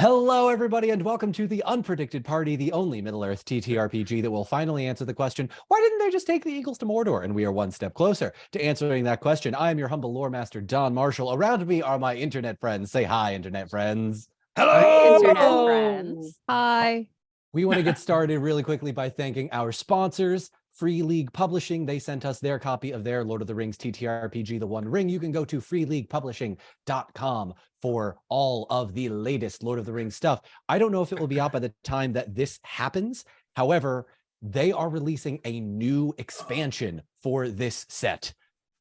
Hello, everybody, and welcome to the Unpredicted Party, the only Middle-earth TTRPG that will finally answer the question, why didn't they just take the Eagles to Mordor? And we are one step closer to answering that question. I am your humble lore master, Don Marshall. Around me are my internet friends. Say hi, internet friends. Hello! Hi, internet friends. Hi. We want to get started really quickly by thanking our sponsors, Free League Publishing. They sent us their copy of their Lord of the Rings TTRPG, The One Ring. You can go to freeleaguepublishing.com for all of the latest Lord of the Rings stuff. I don't know if it will be out by the time that this happens. However, they are releasing a new expansion for this set.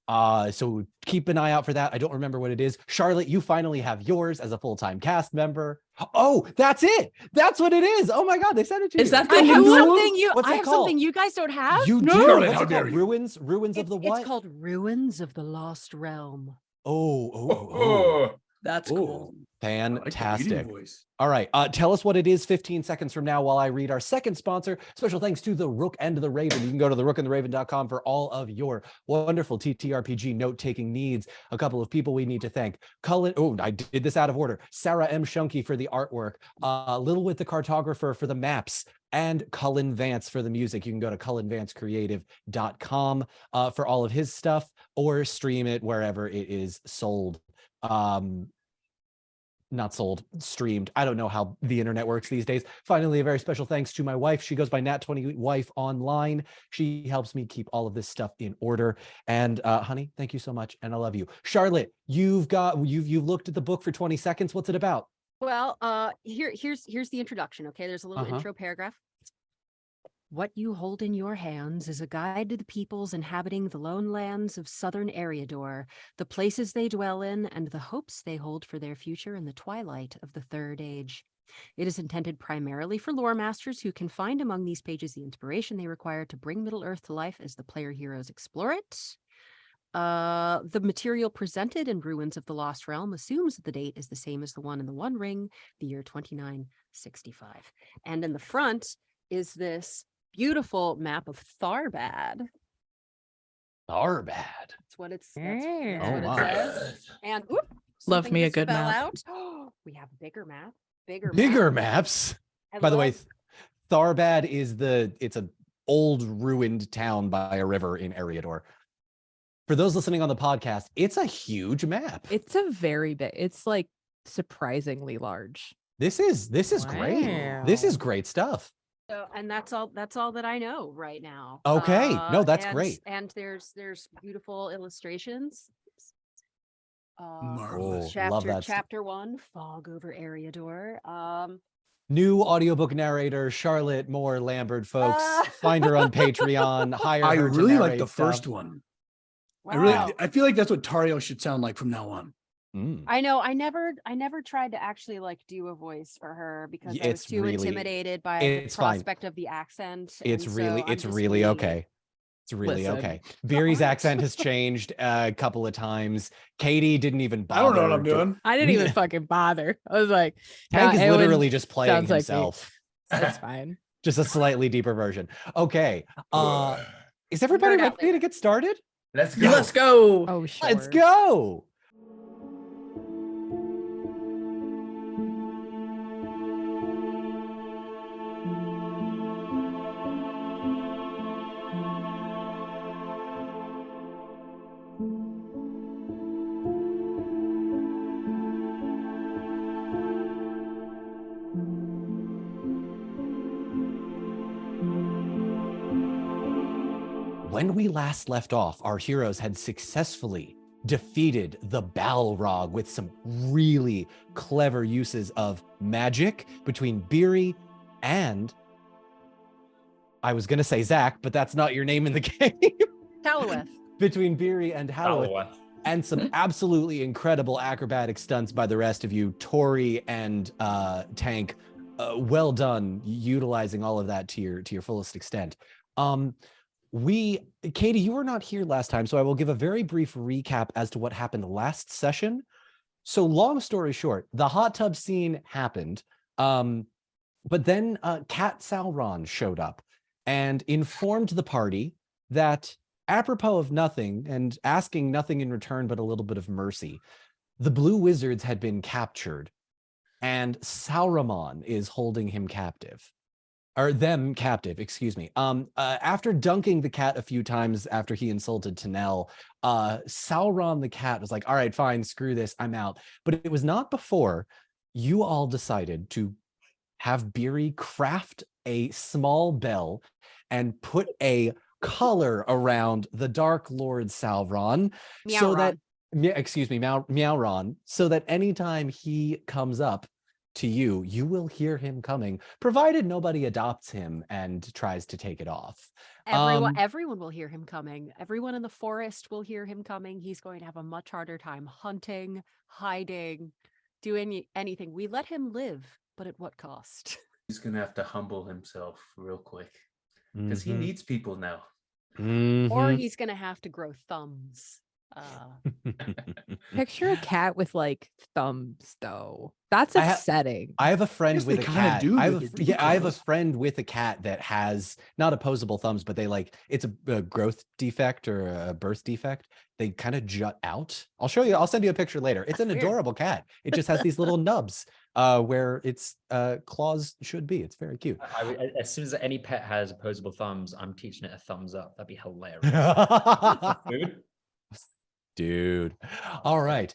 So keep an eye out for that. I don't remember what it is. Charlotte, you finally have yours as a full-time cast member. Oh, that's it. That's what it is. Oh my God, they sent it to you. Is that I the have new something What's it called? something you guys don't have. You No. do. Charlotte, What's how it dare called? you. Ruins of the what? It's called Ruins of the Lost Realm. Oh. That's cool. Fantastic. I like the voice. All right. Tell us what it is 15 seconds from now while I read our second sponsor. Special thanks to the Rook and the Raven. You can go to therookandtheraven.com for all of your wonderful TTRPG note-taking needs. A couple of people we need to thank. Cullen, oh, I did this out of order. Sarah M. Shunky for the artwork. Littlewit the cartographer for the maps. And Cullen Vance for the music. You can go to cullenvancecreative.com for all of his stuff or stream it wherever it is sold. Not sold, streamed. I don't know how the internet works these days. Finally, a very special thanks to my wife. She goes by Nat20Wife online. She helps me keep all of this stuff in order. And honey, thank you so much, and I love you. Charlotte, you've looked at the book for 20 seconds. What's it about? Well, here's the introduction. Okay, there's a little intro paragraph. What you hold in your hands is a guide to the peoples inhabiting the lone lands of southern Eriador, the places they dwell in, and the hopes they hold for their future in the twilight of the Third Age. It is intended primarily for lore masters who can find among these pages the inspiration they require to bring Middle-earth to life as the player heroes explore it. The material presented in Ruins of the Lost Realm assumes that the date is the same as the one in the One Ring, the year 2965. And in the front is this beautiful map of Tharbad. Tharbad. That's what it's. Oh, what wow. it says. And whoop, Love something me a just good fell map. out. We have a bigger map. Bigger maps. By the way, Tharbad is it's an old ruined town by a river in Eriador. For those listening on the podcast, it's a huge map. It's a very big, it's like surprisingly large. This is great. This is great stuff. So, and that's all that I know right now. Okay. No, that's great. And there's beautiful illustrations. Marvelous. love that Chapter 1, Fog over Eriador. New audiobook narrator, Charlotte Moore Lambert, folks. Find her on Patreon. Hire I her to really like narrate the stuff. first one. Wow. I feel like that's what Tario should sound like from now on. I know. I never tried to actually do a voice for her because I was too intimidated by the prospect of the accent. It's really okay. It's really Listen. okay. Beery's accent has changed a couple of times. Katie didn't even bother. I don't know what I'm doing. I didn't even fucking bother. I was like, Tank is Eowyn literally just playing sounds like me. himself. That's fine. Just a slightly deeper version. Okay. Is everybody ready to get started? Let's go. Oh, sure. Let's go. When we last left off, our heroes had successfully defeated the balrog with some really clever uses of magic between Beery and, I was going to say Zach, but that's not your name in the game. Taloweth. Between Beery and Howard, and some absolutely incredible acrobatic stunts by the rest of you, Tori and Tank. Well done, utilizing all of that to your fullest extent. Katie, you were not here last time, so I will give a very brief recap as to what happened last session. So long story short, the hot tub scene happened, but then Cat Sauron showed up and informed the party that, apropos of nothing and asking nothing in return but a little bit of mercy, the Blue Wizards had been captured and Saruman is holding him captive. Or them captive, excuse me. After dunking the cat a few times after he insulted Tanel, Sauron the cat was like, all right, fine, screw this, I'm out. But it was not before you all decided to have Beery craft a small bell and put a collar around the Dark Lord Sauron, so that, excuse me, Meowron, so that anytime he comes up to you, you will hear him coming, provided nobody adopts him and tries to take it off. Everyone will hear him coming. Everyone in the forest will hear him coming. He's going to have a much harder time hunting, hiding, doing anything. We let him live, but at what cost? He's gonna have to humble himself real quick because he needs people now. Or he's gonna have to grow thumbs. Picture a cat with like thumbs, though. That's upsetting. I have a friend with a cat. I have a claws. friend with a cat that has not opposable thumbs, but they like it's a growth defect or a birth defect. They kind of jut out. I'll show you. I'll send you a picture later. It's an adorable cat. It just has these little nubs where its claws should be. It's very cute. As soon as any pet has opposable thumbs, I'm teaching it a thumbs up. That'd be hilarious. Dude. All right.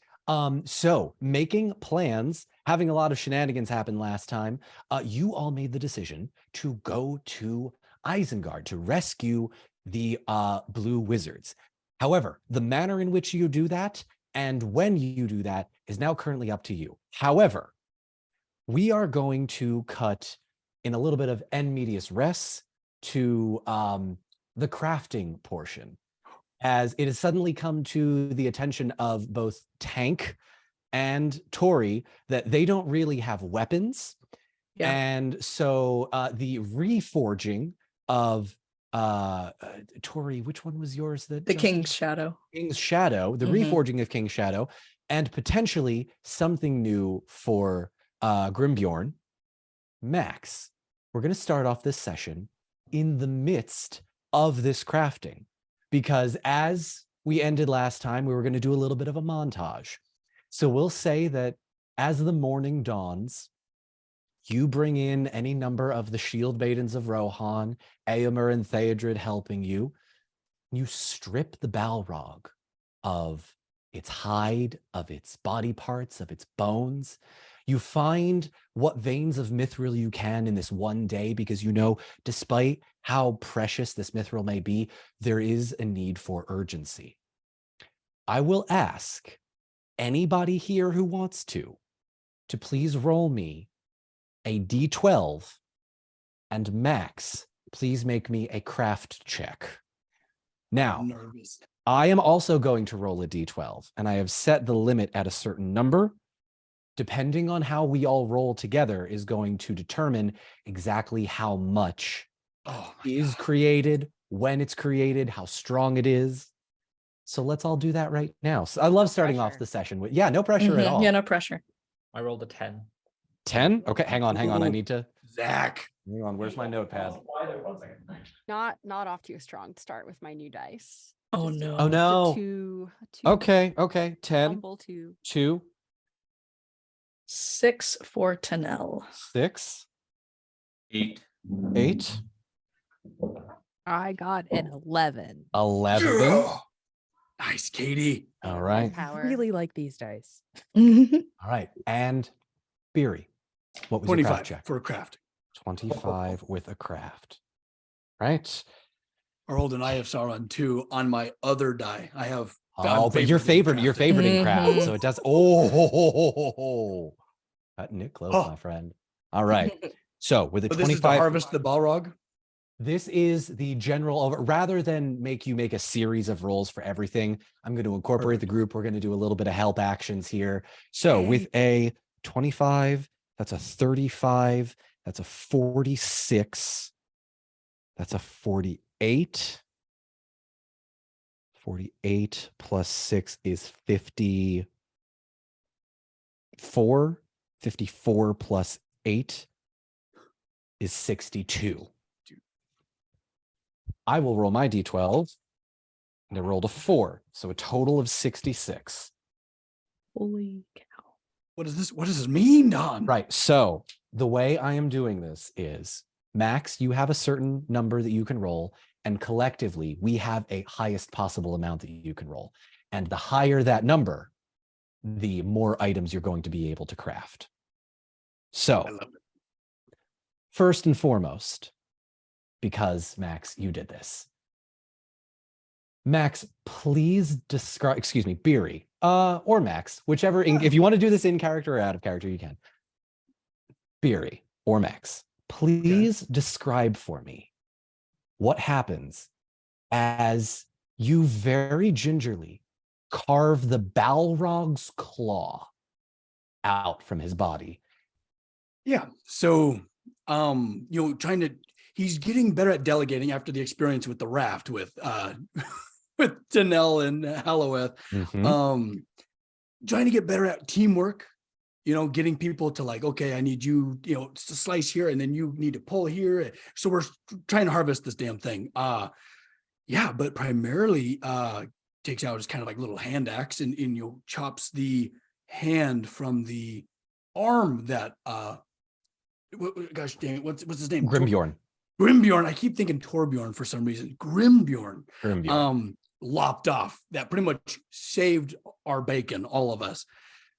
So making plans, having a lot of shenanigans happen last time, you all made the decision to go to Isengard to rescue the blue wizards. However, the manner in which you do that and when you do that is now currently up to you. However, we are going to cut in a little bit of en medias res to the crafting portion, as it has suddenly come to the attention of both Tank and Tori that they don't really have weapons. Yeah. And so the reforging of Tori, which one was yours? The King's Shadow. King's Shadow, the reforging of King's Shadow, and potentially something new for Grimbjorn. Max, we're going to start off this session in the midst of this crafting, because as we ended last time, we were going to do a little bit of a montage. So we'll say that as the morning dawns, you bring in any number of the shield maidens of Rohan, Eomer and Theodred helping you. You strip the balrog of its hide, of its body parts, of its bones. You find what veins of mithril you can in this one day, because you know, despite how precious this mithril may be, there is a need for urgency. I will ask anybody here who wants to please roll me a d12, and Max, please make me a craft check. Now, I'm nervous. I am also going to roll a d12, and I have set the limit at a certain number. Depending on how we all roll together is going to determine exactly how much is created, when it's created, how strong it is. So let's all do that right now. So I love starting off the session with, no pressure at all. Yeah, no pressure. I rolled a 10. 10? Okay, hang on. I need to. Zach. Hang on, where's my notepad? Not off to a strong start with my new dice. Oh Just no. Oh no. Two. Okay. 10, Humble two. 2, 6 for Tanel. 6, 8. 8, I got an 11. 11. Nice, Katie. All right. I Power. really like these dice. All right. And Beery, what was your 25 craft check? for a craft. 25 with a craft. Right. I rolled an Eye of Sauron 2 on my other die. I have. Oh, but you're favoriting craft, so it does. Cutting it close, my friend. All right. So with a But this is to 25, harvest the Balrog. this is the general. Rather than make you make a series of rolls for everything, I'm going to incorporate the group. We're going to do a little bit of help actions here. So with a 25, that's a 35, that's a 46, that's a 48. 48 plus 6 is 54. 54 plus 8 is 62. I will roll my d12, and I rolled a 4, so a total of 66. Holy cow. What does this mean, Don? Right. So the way I am doing this is, Max, you have a certain number that you can roll, and collectively we have a highest possible amount that you can roll. And the higher that number, the more items you're going to be able to craft. I So love it. first and foremost, because Max, you did this. Max, please describe, excuse me, Beery, or Max, whichever, if you want to do this in character or out of character, you can. Beery or Max, please describe for me what happens as you very gingerly carve the balrog's claw out from his body. Yeah. So, he's getting better at delegating after the experience with the raft with Danelle and Halloweth. Mhm. Trying to get better at teamwork, getting people to like, okay, I need you, to slice here, and then you need to pull here. So we're trying to harvest this damn thing. But primarily takes out his kind of like little hand axe and chops the hand from the arm that gosh dang it, what's his name? Grimbjorn. Grimbjorn. I keep thinking Torbjorn for some reason. Grimbjorn. Grimbjorn. Lopped off. That pretty much saved our bacon, all of us.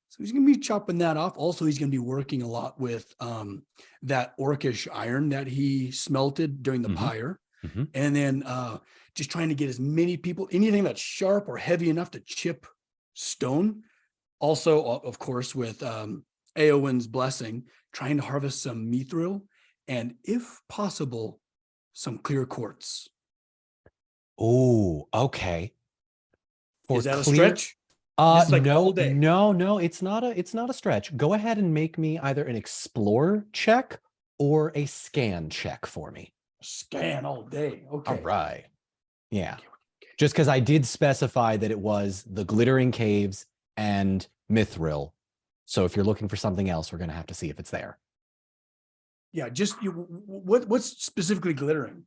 So he's going to be chopping that off. Also, he's going to be working a lot with that orcish iron that he smelted during the pyre. And then just trying to get as many people, anything that's sharp or heavy enough to chip stone. Also, of course, with Eowyn's blessing, trying to harvest some mithril and, if possible, some clear quartz. Oh, okay. Is that a stretch? Like no, it's not a stretch. Go ahead and make me either an explore check or a scan check for me. Scan all day. Okay. All right. Yeah. Just because I did specify that it was the glittering caves and mithril. So if you're looking for something else, we're going to have to see if it's there. Yeah. What's specifically glittering?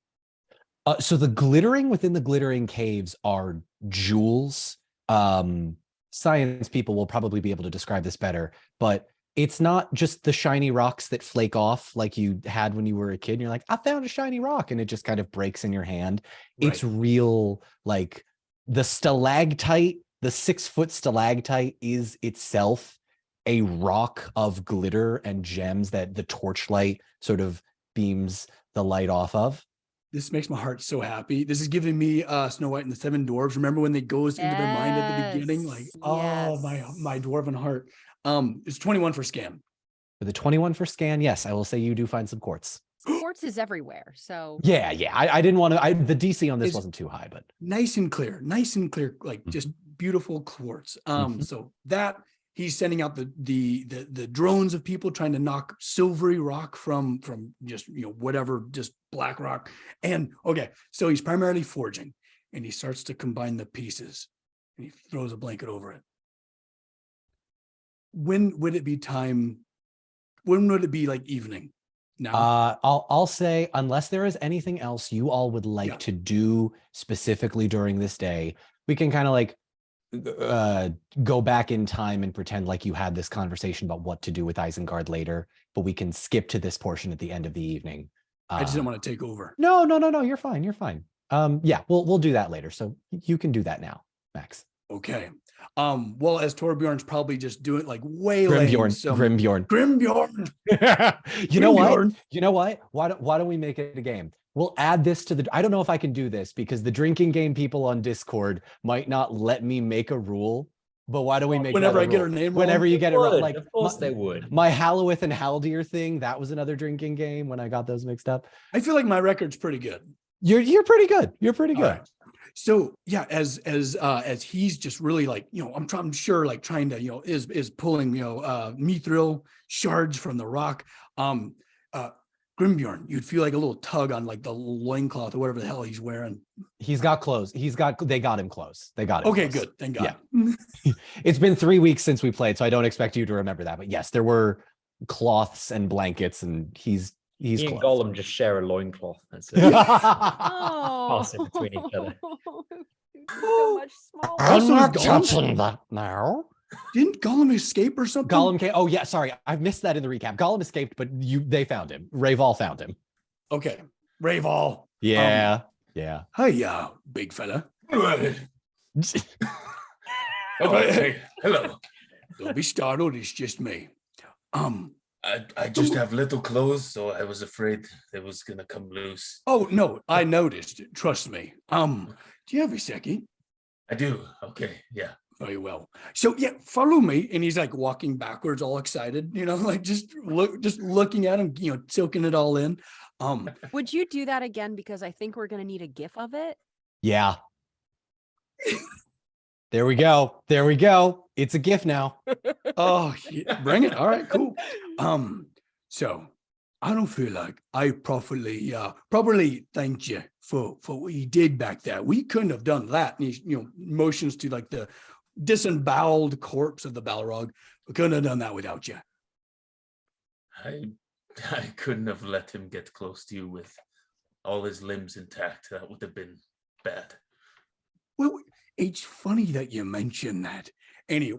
So the glittering within the glittering caves are jewels. Science people will probably be able to describe this better, but it's not just the shiny rocks that flake off like you had when you were a kid. And you're like, I found a shiny rock, and it just kind of breaks in your hand. Right. It's real, like the stalactite, the 6-foot stalactite is itself a rock of glitter and gems that the torchlight sort of beams the light off of. This makes my heart so happy. This is giving me Snow White and the Seven Dwarfs. Remember when they goes into their mind at the beginning? Like, oh, my dwarven heart. It's 21 for scan. For the 21 for scan, yes, I will say you do find some quartz. Quartz is everywhere. So yeah. I didn't want to. The DC on this wasn't too high, but nice and clear, like just beautiful quartz. So that he's sending out the drones of people trying to knock silvery rock from just whatever, just black rock. And okay, so he's primarily forging, and he starts to combine the pieces, and he throws a blanket over it. When would it be time? When would it be like evening? Now, I'll say, unless there is anything else you all would like to do specifically during this day, we can kind of like go back in time and pretend like you had this conversation about what to do with Isengard later, but we can skip to this portion at the end of the evening. I just didn't want to take over. No, you're fine. We'll do that later. So you can do that now, Max. Okay. Well, as Torbjorn's probably just doing like Grimbjorn. You know what? Why don't we make it a game? We'll add this to I don't know if I can do this because the drinking game people on Discord might not let me make a rule. But why don't we make whenever I get her name wrong? Whenever you get it wrong, like of course they would. My Halloweth and Haldir thing, that was another drinking game when I got those mixed up. I feel like my record's pretty good. You're pretty good. You're pretty good. Right. So yeah, as he's just really like, I'm sure like trying to, is pulling, mithril shards from the rock. Grimbjorn, you'd feel like a little tug on like the loincloth or whatever the hell he's wearing. He's got clothes. They got him close. Okay, close. Good. Thank God. Yeah. It's been 3 weeks since we played, so I don't expect you to remember that. But yes, there were cloths and blankets, and he's he and Gollum just share a loincloth. That's it. Pass it between each other. So much smaller. I'm not touching that now. Didn't Gollum escape or something? Gollum came. Oh yeah, sorry, I missed that in the recap. Gollum escaped, but they found him. Rayval found him. Okay, Rayval. Yeah. Hi, big fella. Hey, hello. Don't be startled. It's just me. I just have little clothes, so I was afraid it was gonna come loose. Oh no, I noticed. Trust me. Do you have a second? I do. Okay, yeah. Very well. So yeah, follow me. And he's like walking backwards, all excited, like just looking at him, soaking it all in. Would you do that again? Because I think we're gonna need a GIF of it. Yeah. There we go. It's a GIF now. Oh, yeah, bring it. All right, cool. So I don't feel like I properly thanked you for what you did back there. We couldn't have done that. And he, motions to like the disemboweled corpse of the balrog. We couldn't have done that without you. I couldn't have let him get close to you with all his limbs intact. That would have been bad. Well, it's funny that you mentioned that. And he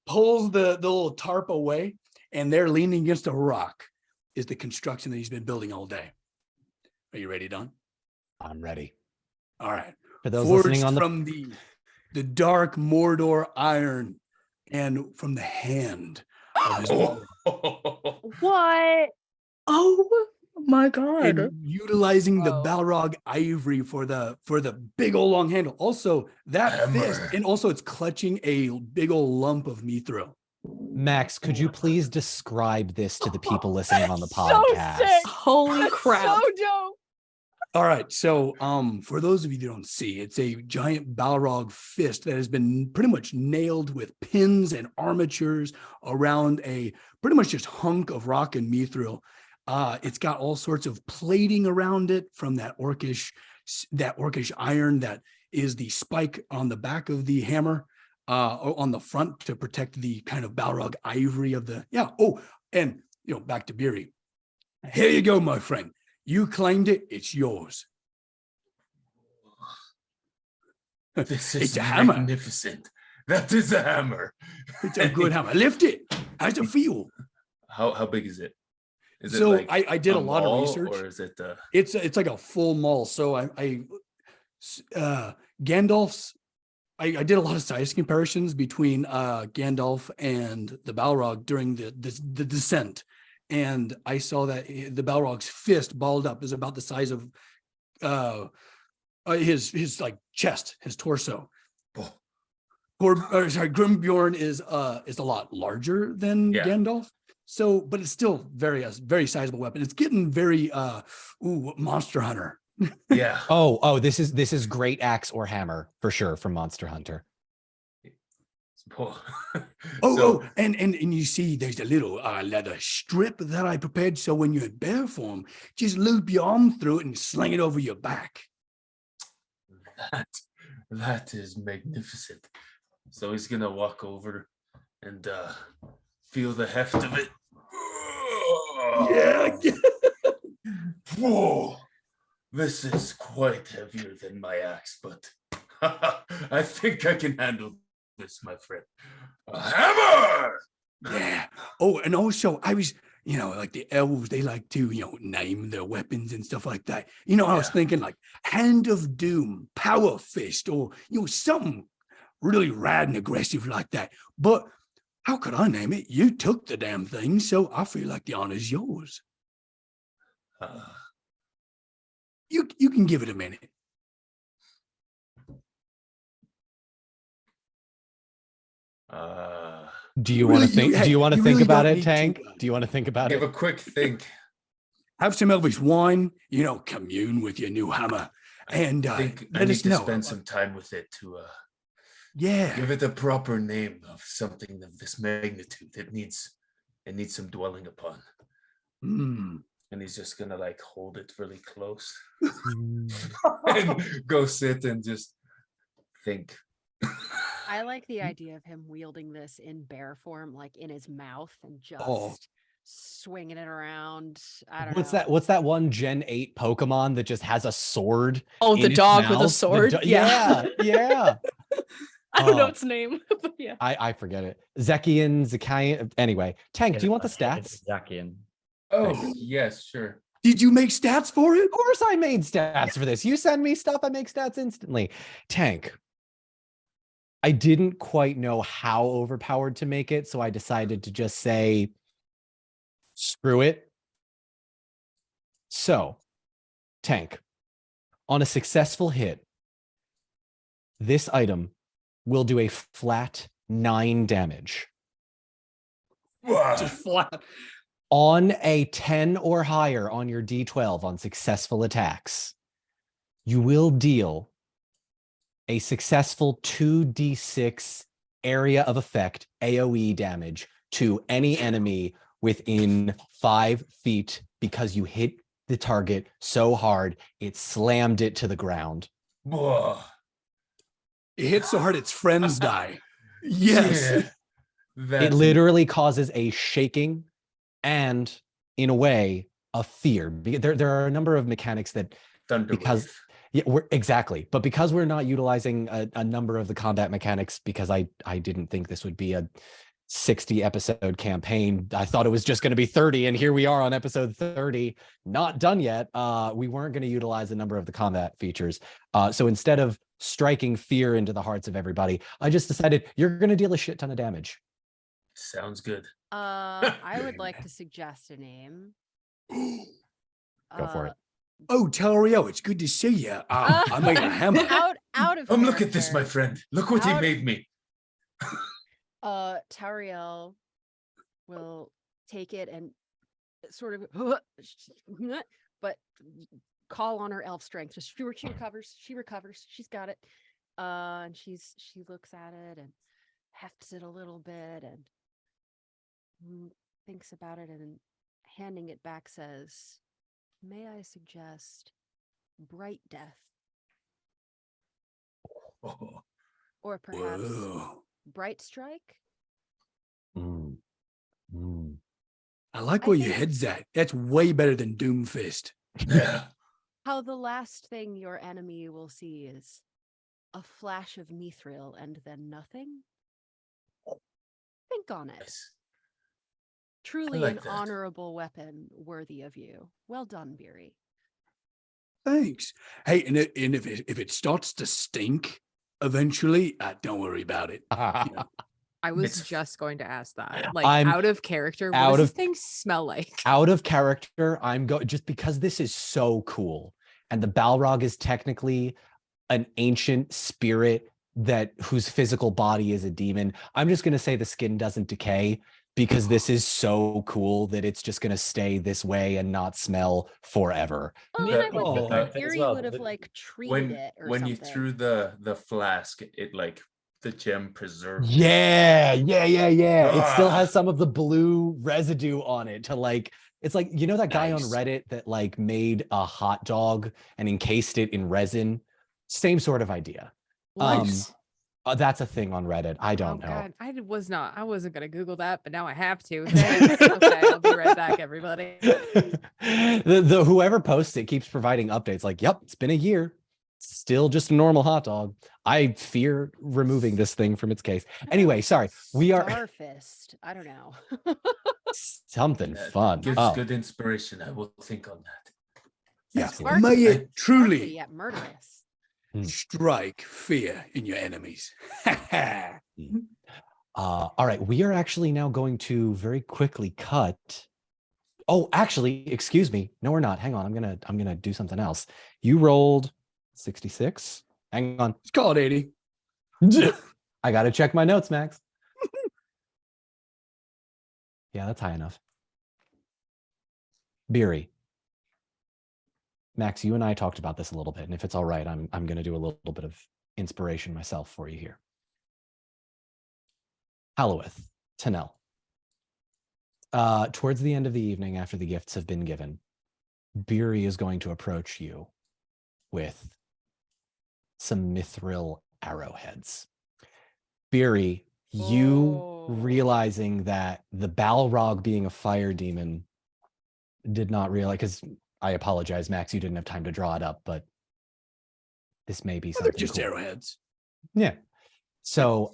pulls the little tarp away, and there leaning against a rock is the construction that he's been building all day. Are you ready, Don? I'm ready. All right. For those Forged listening on from the dark Mordor iron and from the hand of his mother. What? Oh my God. And utilizing the balrog ivory for the big old long handle. Also, that fist, and also it's clutching a big old lump of mithril. Max, could you please describe this to the people listening on the So podcast? sick. Holy That's crap. so dope. All right, so for those of you that don't see, it's a giant balrog fist that has been pretty much nailed with pins and armatures around a pretty much just hunk of rock and mithril. It's got all sorts of plating around it from that orcish iron that is the spike on the back of the hammer, or on the front to protect the kind of balrog ivory of the Oh, and back to Beery. Here you go, my friend. You claimed it. It's yours. This is It's a hammer. magnificent. That is a hammer. It's a good hammer. Lift it. How's it feel? How big is it? Is So it like I did a lot of maul, research. or is it? It's like a full maul. So Gandalf's. I did a lot of size comparisons between Gandalf and the Balrog during the descent, and I saw that the Balrog's fist balled up is about the size of his like chest, his torso. Grimbjorn is a lot larger than Gandalf. So, but it's still very sizable weapon. It's getting very Monster Hunter. Yeah. Oh, this is great axe or hammer for sure from Monster Hunter. And you see there's a little leather strip that I prepared, so when you're in bear form, just loop your arm through it and sling it over your back. That is magnificent. So he's gonna walk over and feel the heft of it. Yeah. Whoa. This is quite heavier than my axe, but I think I can handle this, my friend. A hammer! Yeah. Oh, and also I was, like the elves, they like to, name their weapons and stuff like that. I was thinking like Hand of Doom, Power Fist, or, something really rad and aggressive like that. But how could I name it? You took the damn thing, so I feel like the honor's yours. You can give it a minute. Do you want to think? Do you want to think really about don't it, need Tank? to, Do you want to think about Give it? a quick think. Have some Elvish wine, commune with your new hammer, and I think I let need us to know. spend some time with it to Yeah. give it a proper name of something of this magnitude. It needs some dwelling upon. Mm. And he's just gonna like hold it really close and go sit and just think. I like the idea of him wielding this in bear form, like in his mouth, and just swinging it around. I don't know. What's that one Gen 8 Pokemon that just has a sword? Oh, in the its dog with a mouth? sword? Yeah. I don't know Oh. its name, but yeah. I forget it. Zekian. Anyway, Tank, do you want the stats? Zakian. Oh, yes, sure. Did you make stats for it? Of course I made stats for this. You send me stuff, I make stats instantly. Tank. I didn't quite know how overpowered to make it, so I decided to just say, screw it. So, Tank, on a successful hit, this item will do a flat 9 damage. Just flat. On a 10 or higher on your D12 on successful attacks, you will deal a successful 2d6 area of effect AoE damage to any enemy within 5 feet because you hit the target so hard it slammed it to the ground. Whoa. It hits so hard its friends die. Yes. Yeah, It literally causes a shaking and, in a way, a fear. There are a number of mechanics that because yeah, exactly. But because we're not utilizing a number of the combat mechanics, because I didn't think this would be a 60 episode campaign. I thought it was just going to be 30, and here we are on episode 30, not done yet. We weren't going to utilize a number of the combat features. So instead of striking fear into the hearts of everybody, I just decided you're going to deal a shit ton of damage. Sounds good. I would like to suggest a name. Go for it. Oh, Tariel, it's good to see you. I made a hammer. Out of Look at this, my character. friend. Look what he made me. Tariel will take it and sort of, but call on her elf strength. Just she recovers. She recovers. She's got it. And she looks at it and hefts it a little bit and thinks about it, and handing it back says, "May I suggest Bright Death, Oh, or perhaps Whoa. Bright Strike?" Mm. Mm. I like I where your think- head's at. That's way better than Doomfist. yeah. How the last thing your enemy will see is a flash of mithril and then nothing? Think on it. Nice. Truly like an that. honorable weapon worthy of you. Well done, Beery. Thanks. Hey, and if it starts to stink eventually, don't worry about it. You know, I was It's- just going to ask that. Like I'm out of character, what out does this of- thing smell like? Out of character, I'm going just because this is so cool, and the balrog is technically an ancient spirit whose physical body is a demon. I'm just going to say the skin doesn't decay because this is so cool that it's just going to stay this way and not smell forever. Oh, Yeah, and I would oh, think as that Beery well, would have but like treated When it or when something. you threw the flask, it like the gem preserved. Yeah. It still Ah. has some of the blue residue on it to like, it's like, you know, that guy on Nice. Reddit that like made a hot dog and encased it in resin? Same sort of idea. nice. That's a thing on Reddit. I don't know. God, I wasn't gonna Google that, but now I have to. Thanks. Okay, I'll be right back, everybody. the whoever posts it keeps providing updates like, yep, it's been a year. Still just a normal hot dog. I fear removing this thing from its case. Anyway, sorry. We are Starfist. I don't know. something That fun. gives Oh, good inspiration. I will think on that. Yeah. excellent. May Sparkly, it truly yet murderous. strike fear in your enemies. All right, we are actually now going to very quickly cut. Oh, actually, excuse me. No, we're not. Hang on. I'm gonna do something else. You rolled 66. Hang on. It's called 80. I gotta check my notes, Max. Yeah, that's high enough. Beery. Max, you and I talked about this a little bit, and if it's all right, I'm gonna do a little bit of inspiration myself for you here. Halloweth, Tanel. Towards the end of the evening, after the gifts have been given, Beery is going to approach you with some mithril arrowheads. Beery, you Oh. realizing that the balrog being a fire demon did not realize, because I apologize, Max, you didn't have time to draw it up, but this may be Well, they're something just cool. arrowheads. Yeah. So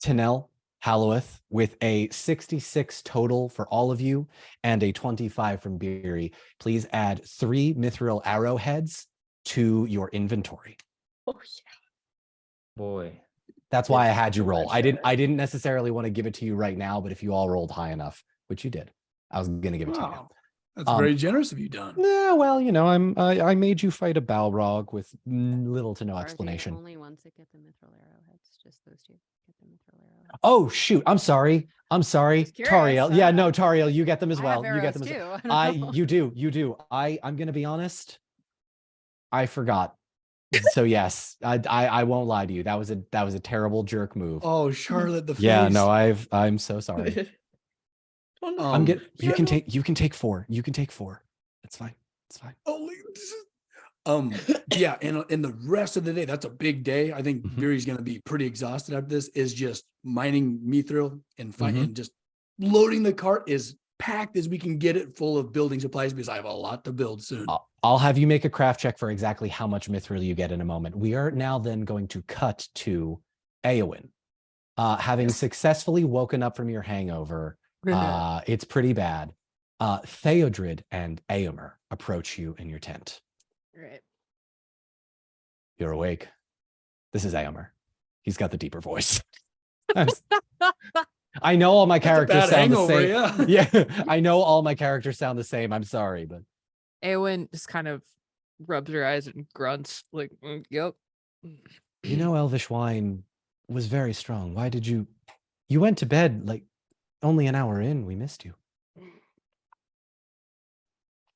Tanel Halloweth with a 66 total for all of you and a 25 from Beery. Please add 3 mithril arrowheads to your inventory. Oh yeah. Boy. That's why I had you roll. Delicious. I didn't necessarily want to give it to you right now, but if you all rolled high enough, which you did, I was going to give it to you. Wow. That's very generous of you, Don. Yeah, well, you know, I made you fight a balrog with little to no Are they explanation. only ones that get the mithril arrowheads, just those two get the mithril arrowheads. Oh shoot! I'm sorry. Curious, Tariel. Yeah, no, Tariel, you get them as I well. have You get them arrows as well. too. I don't know. You do. I'm gonna be honest. I forgot. So yes, I won't lie to you. That was a terrible jerk move. Oh, Charlotte, the face. Yeah, no, I'm so sorry. Oh, no. I'm get. You can Charlotte. take. You can take 4. You can take 4. It's fine. It's fine. Oh, yeah, and the rest of the day, that's a big day. I think Mhm. Beery's going to be pretty exhausted after this. Is just mining mithril and Mhm. and just loading the cart as packed as we can get it full of building supplies because I have a lot to build soon. I'll have you make a craft check for exactly how much mithril you get in a moment. We are now then going to cut to Eowyn. Having successfully woken up from your hangover, it's pretty bad. Theodred and Eomer approach you in your tent. Right. You're awake. This is Eomer. He's got the deeper voice. I know all my characters Bad sound the hangover, same. yeah. Yeah, I know all my characters sound the same. I'm sorry, but Eowyn just kind of rubs her eyes and grunts like, "Yep." you know, Elvish wine was very strong. Why did you went to bed like only an hour in? We missed you.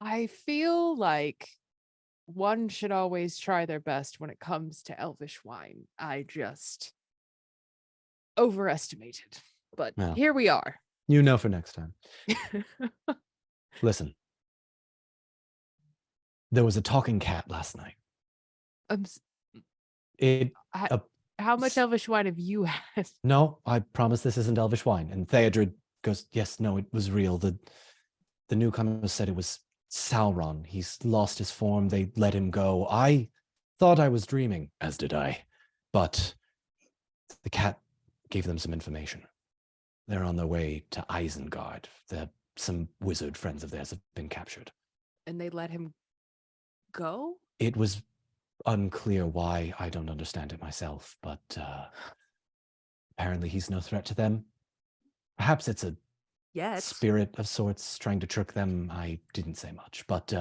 I feel like one should always try their best when it comes to Elvish wine. I just overestimated, but Yeah. here we are. You know for next time. Listen. There was a talking cat last night. Um, s- It how much Elvish wine have you had? No, I promise this isn't Elvish wine. And Theodred goes, yes, no, it was real. The newcomer said it was Sauron. He's lost his form. They let him go. I thought I was dreaming, as did I. But the cat gave them some information. They're on their way to Isengard. Some wizard friends of theirs have been captured. And they let him go? It was unclear why. I don't understand it myself, but apparently he's no threat to them. Perhaps it's a Yes. spirit of sorts trying to trick them. I didn't say much, but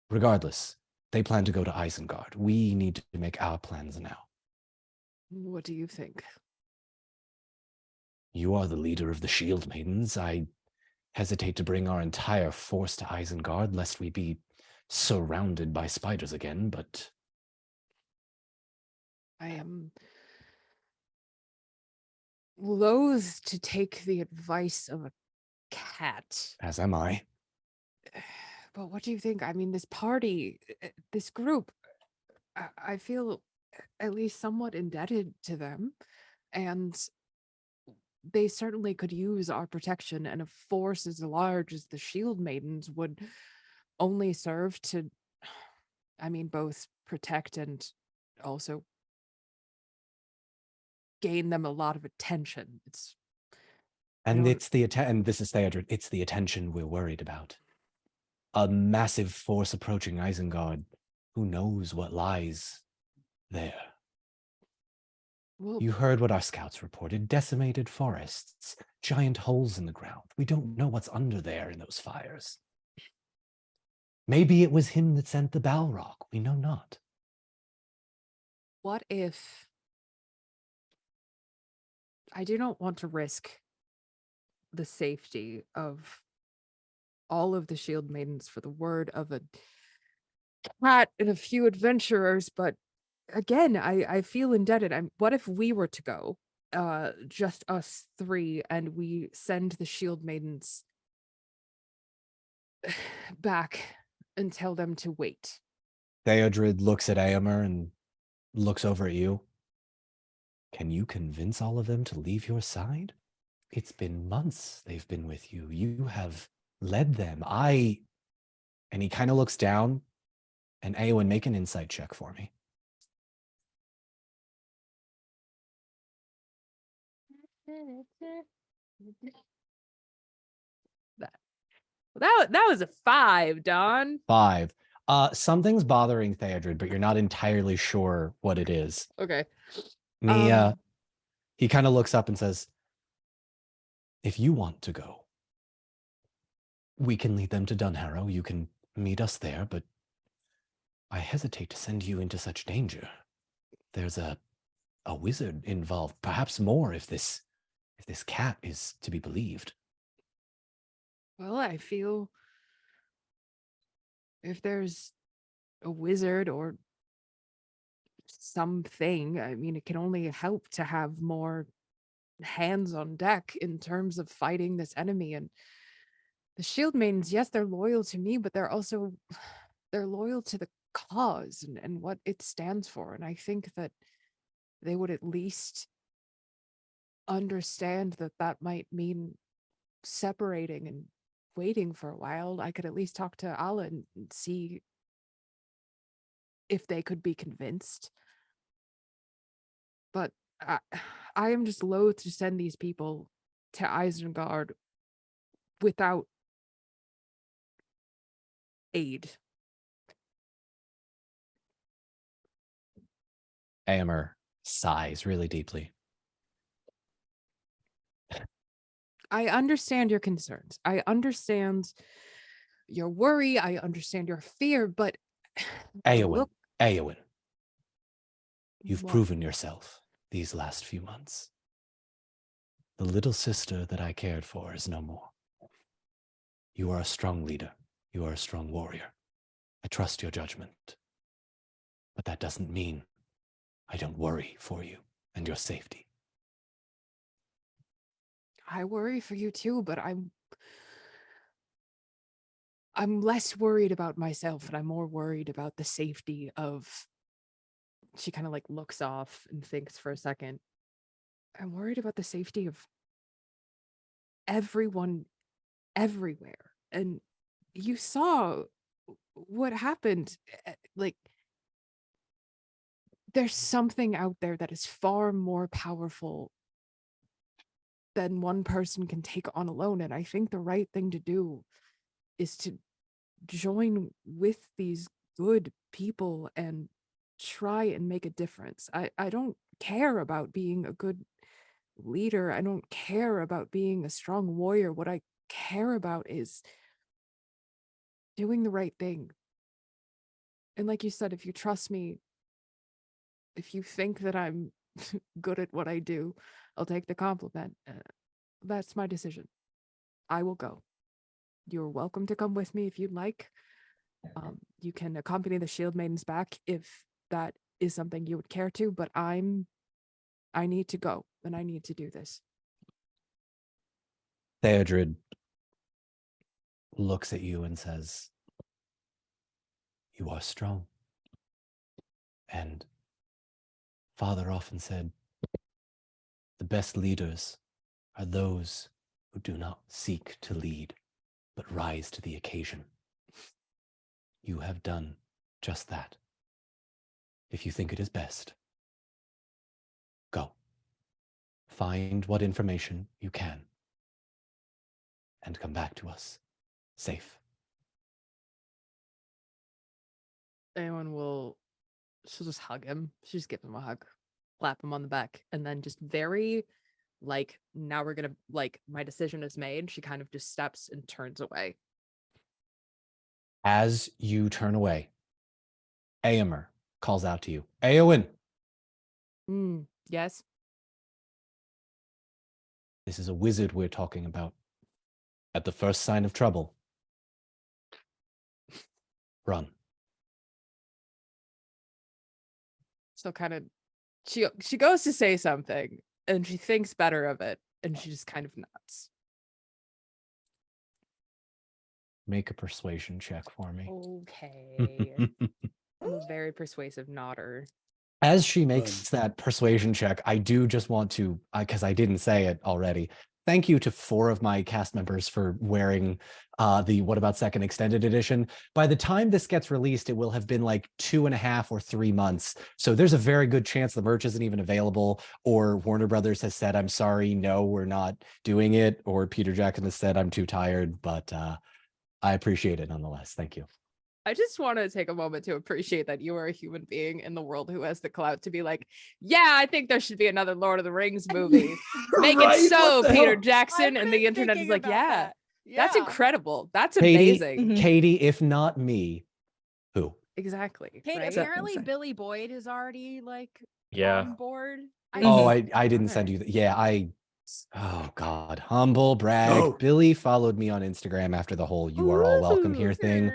regardless, they plan to go to Isengard. We need to make our plans now. What do you think? You are the leader of the Shield Maidens. I hesitate to bring our entire force to Isengard, lest we be surrounded by spiders again, but I am loath to take the advice of a cat. as am I. But what do you think? I mean, this party, this group, I feel at least somewhat indebted to them. And they certainly could use our protection. And a force as large as the Shield Maidens would only serve to, I mean, both protect and also gain them a lot of attention. And don't- it's and this is Theodred, it's the attention we're worried about. A massive force approaching Isengard. Who knows what lies there? Well, You heard what our scouts reported. Decimated forests, giant holes in the ground. We don't know what's under there in those fires. Maybe it was him that sent the balrog. We know not. what if I do not want to risk the safety of all of the Shield Maidens for the word of a cat and a few adventurers, but again, I feel indebted. What if we were to go, just us 3, and we send the Shield Maidens back and tell them to wait? Theodred looks at Eomer and looks over at you. Can you convince all of them to leave your side? It's been months they've been with you. You have led them. And he kind of looks down, and Eowyn, make an insight check for me. That was a 5, Don. 5. Something's bothering Theodred, but you're not entirely sure what it is. Okay. And he kind of looks up and says, if you want to go, we can lead them to Dunharrow. You can meet us there, but I hesitate to send you into such danger. There's a wizard involved, perhaps more if this cat is to be believed. Well, I feel if there's a wizard or something, I mean, it can only help to have more hands on deck in terms of fighting this enemy. And the Shield Maidens, yes, they're loyal to me, but they're loyal to the cause and what it stands for. And I think that they would at least understand that might mean separating and waiting for a while. I could at least talk to Allah and see if they could be convinced. But I am just loath to send these people to Isengard without aid. Aemir sighs really deeply. I understand your concerns. I understand your worry. I understand your fear, but Eowyn, you've What? proven yourself these last few months. The little sister that I cared for is no more. You are a strong leader. You are a strong warrior. I trust your judgment. But that doesn't mean I don't worry for you and your safety. I worry for you too, but I'm less worried about myself and I'm more worried about the safety of. She kind of like looks off and thinks for a second. I'm worried about the safety of everyone everywhere. And you saw what happened. Like, there's something out there that is far more powerful than one person can take on alone. And I think the right thing to do is to join with these good people and try and make a difference. I don't care about being a good leader. I don't care about being a strong warrior. What I care about is doing the right thing. And like you said, if you trust me, if you think that I'm good at what I do, I'll take the compliment. That's my decision. I will go. You're welcome to come with me if you'd like. You can accompany the Shield Maidens back if that is something you would care to, but I need to go and I need to do this. Theodred looks at you and says, you are strong. And Father often said, the best leaders are those who do not seek to lead, but rise to the occasion. You have done just that. If you think it is best, go. Find what information you can and come back to us safe. She'll just hug him. She'll just give him a hug, clap him on the back, and then just very like, now we're gonna, like, my decision is made. She kind of just steps and turns away. As you turn away, Aemir calls out to you, Eowyn. Yes. This is a wizard we're talking about. At the first sign of trouble, run. So kind of, she goes to say something, and she thinks better of it, and she just kind of nods. Make a persuasion check for me. Okay. I'm a very persuasive nodder. As she makes that persuasion check, I do just want to, because I didn't say it already, thank you to 4 of my cast members for wearing the What About Second Extended Edition. By the time this gets released, it will have been like 2.5 or 3 months. So there's a very good chance the merch isn't even available, or Warner Brothers has said, I'm sorry, no, we're not doing it, or Peter Jackson has said, I'm too tired, but I appreciate it nonetheless. Thank you. I just want to take a moment to appreciate that you are a human being in the world who has the clout to be like, yeah, I think there should be another Lord of the Rings movie. Make Right? it so, What the Peter hell? Jackson. I've And the been internet is thinking like, about yeah, that. that's Yeah. incredible. That's Katie, amazing. Katie, if not me, who? Exactly. Kate, right? apparently Exactly. Billy Boyd is already like Yeah. on board. Oh, Mhm. I didn't send Okay. you that. Yeah, oh God, humble brag. No. Billy followed me on Instagram after the whole "you are all welcome here" thing.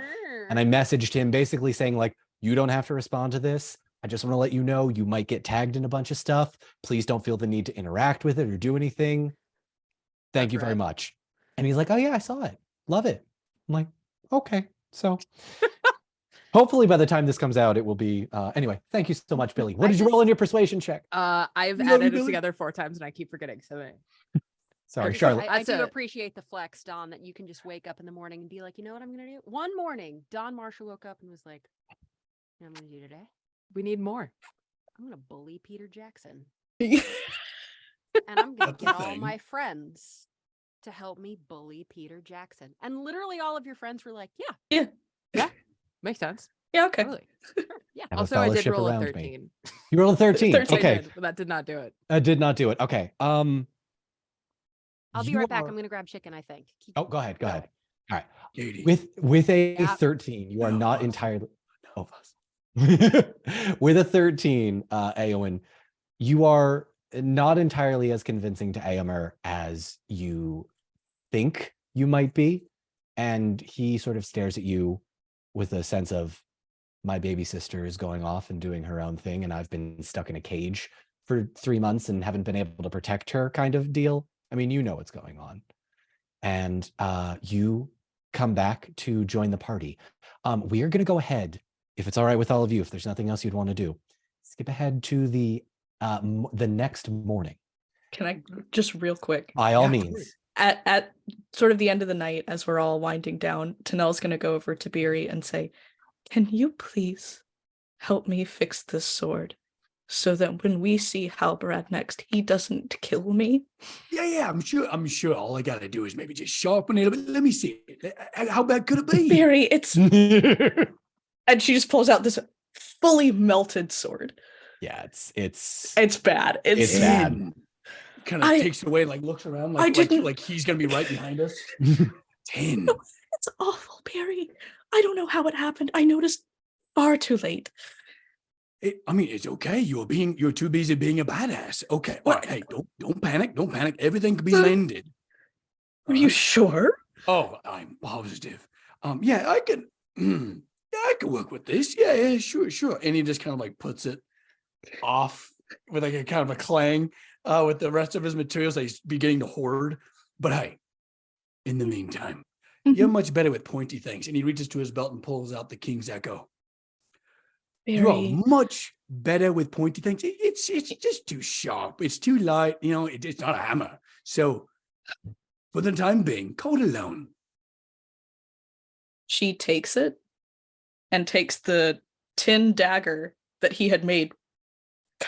And I messaged him basically saying, like, you don't have to respond to this. I just want to let you know you might get tagged in a bunch of stuff. Please don't feel the need to interact with it or do anything. Thank That's you very rad. much. And he's like, oh yeah, I saw it. Love it. I'm like, okay. So hopefully by the time this comes out, it will be anyway. Thank you so much, Billy. What I did you roll just- in your persuasion check? I've We love you, added it Billy. together 4 times and I keep forgetting. So Sorry, just- Charlotte. I That's do a- appreciate the flex, Don, that you can just wake up in the morning and be like, you know what I'm gonna do? One morning, Don Marshall woke up and was like, you know what I'm gonna do today? we need more. I'm gonna bully Peter Jackson. And I'm gonna That's the get all thing. my friends to help me bully Peter Jackson. And literally all of your friends were like, yeah, Makes sense. Yeah, okay. Totally. sure, yeah. Have a Also, I did fellowship roll a around me. 13. You rolled a 13. 13. I Okay. did, but that did not do it. I did not do it. Okay. I'll be you right back. are- I'm gonna grab chicken, I think. Keep Oh, go ahead. Go going. ahead. All right. Katie. With a Yeah. 13, you are No, not us. entirely No, oh. us. With a 13, Aowen, you are not entirely as convincing to Aomer as you think you might be. And he sort of stares at you with a sense of, my baby sister is going off and doing her own thing, and I've been stuck in a cage for 3 months and haven't been able to protect her, kind of deal. I mean, you know what's going on. And you come back to join the party. We are going to go ahead, if it's all right with all of you, if there's nothing else you'd want to do, skip ahead to the next morning. Can I just real quick? By all Yeah, means. great. At sort of the end of the night, as we're all winding down, Tanel's gonna go over to Beery and say, "Can you please help me fix this sword so that when we see Halbarad next, he doesn't kill me?" Yeah, I'm sure all I gotta do is maybe just sharpen it a bit. Let me see it. How bad could it be? Beery, it's and she just pulls out this fully melted sword. Yeah, it's It's bad. It's bad. Kind of I- takes away, like looks around, I like didn't- like he's gonna be right behind us. 10. It's awful, Beery. I don't know how it happened. I noticed far too late. I mean, it's okay. You're too busy being a badass. Okay, all right. Hey, don't panic. Don't panic. Everything can be mended. Are you sure? Oh, I'm positive. Yeah, I can. Yeah, I can work with this. Yeah, sure. And he just kind of like puts it off with like a kind of a clang with the rest of his materials that he's beginning to hoard. But hey, in the meantime, you're much better with pointy things. And he reaches to his belt and pulls out the King's Echo. You Beery. are much better with pointy things. It's just too sharp. It's too light. You know, it's not a hammer. So for the time being, call it alone. She takes it and takes the tin dagger that he had made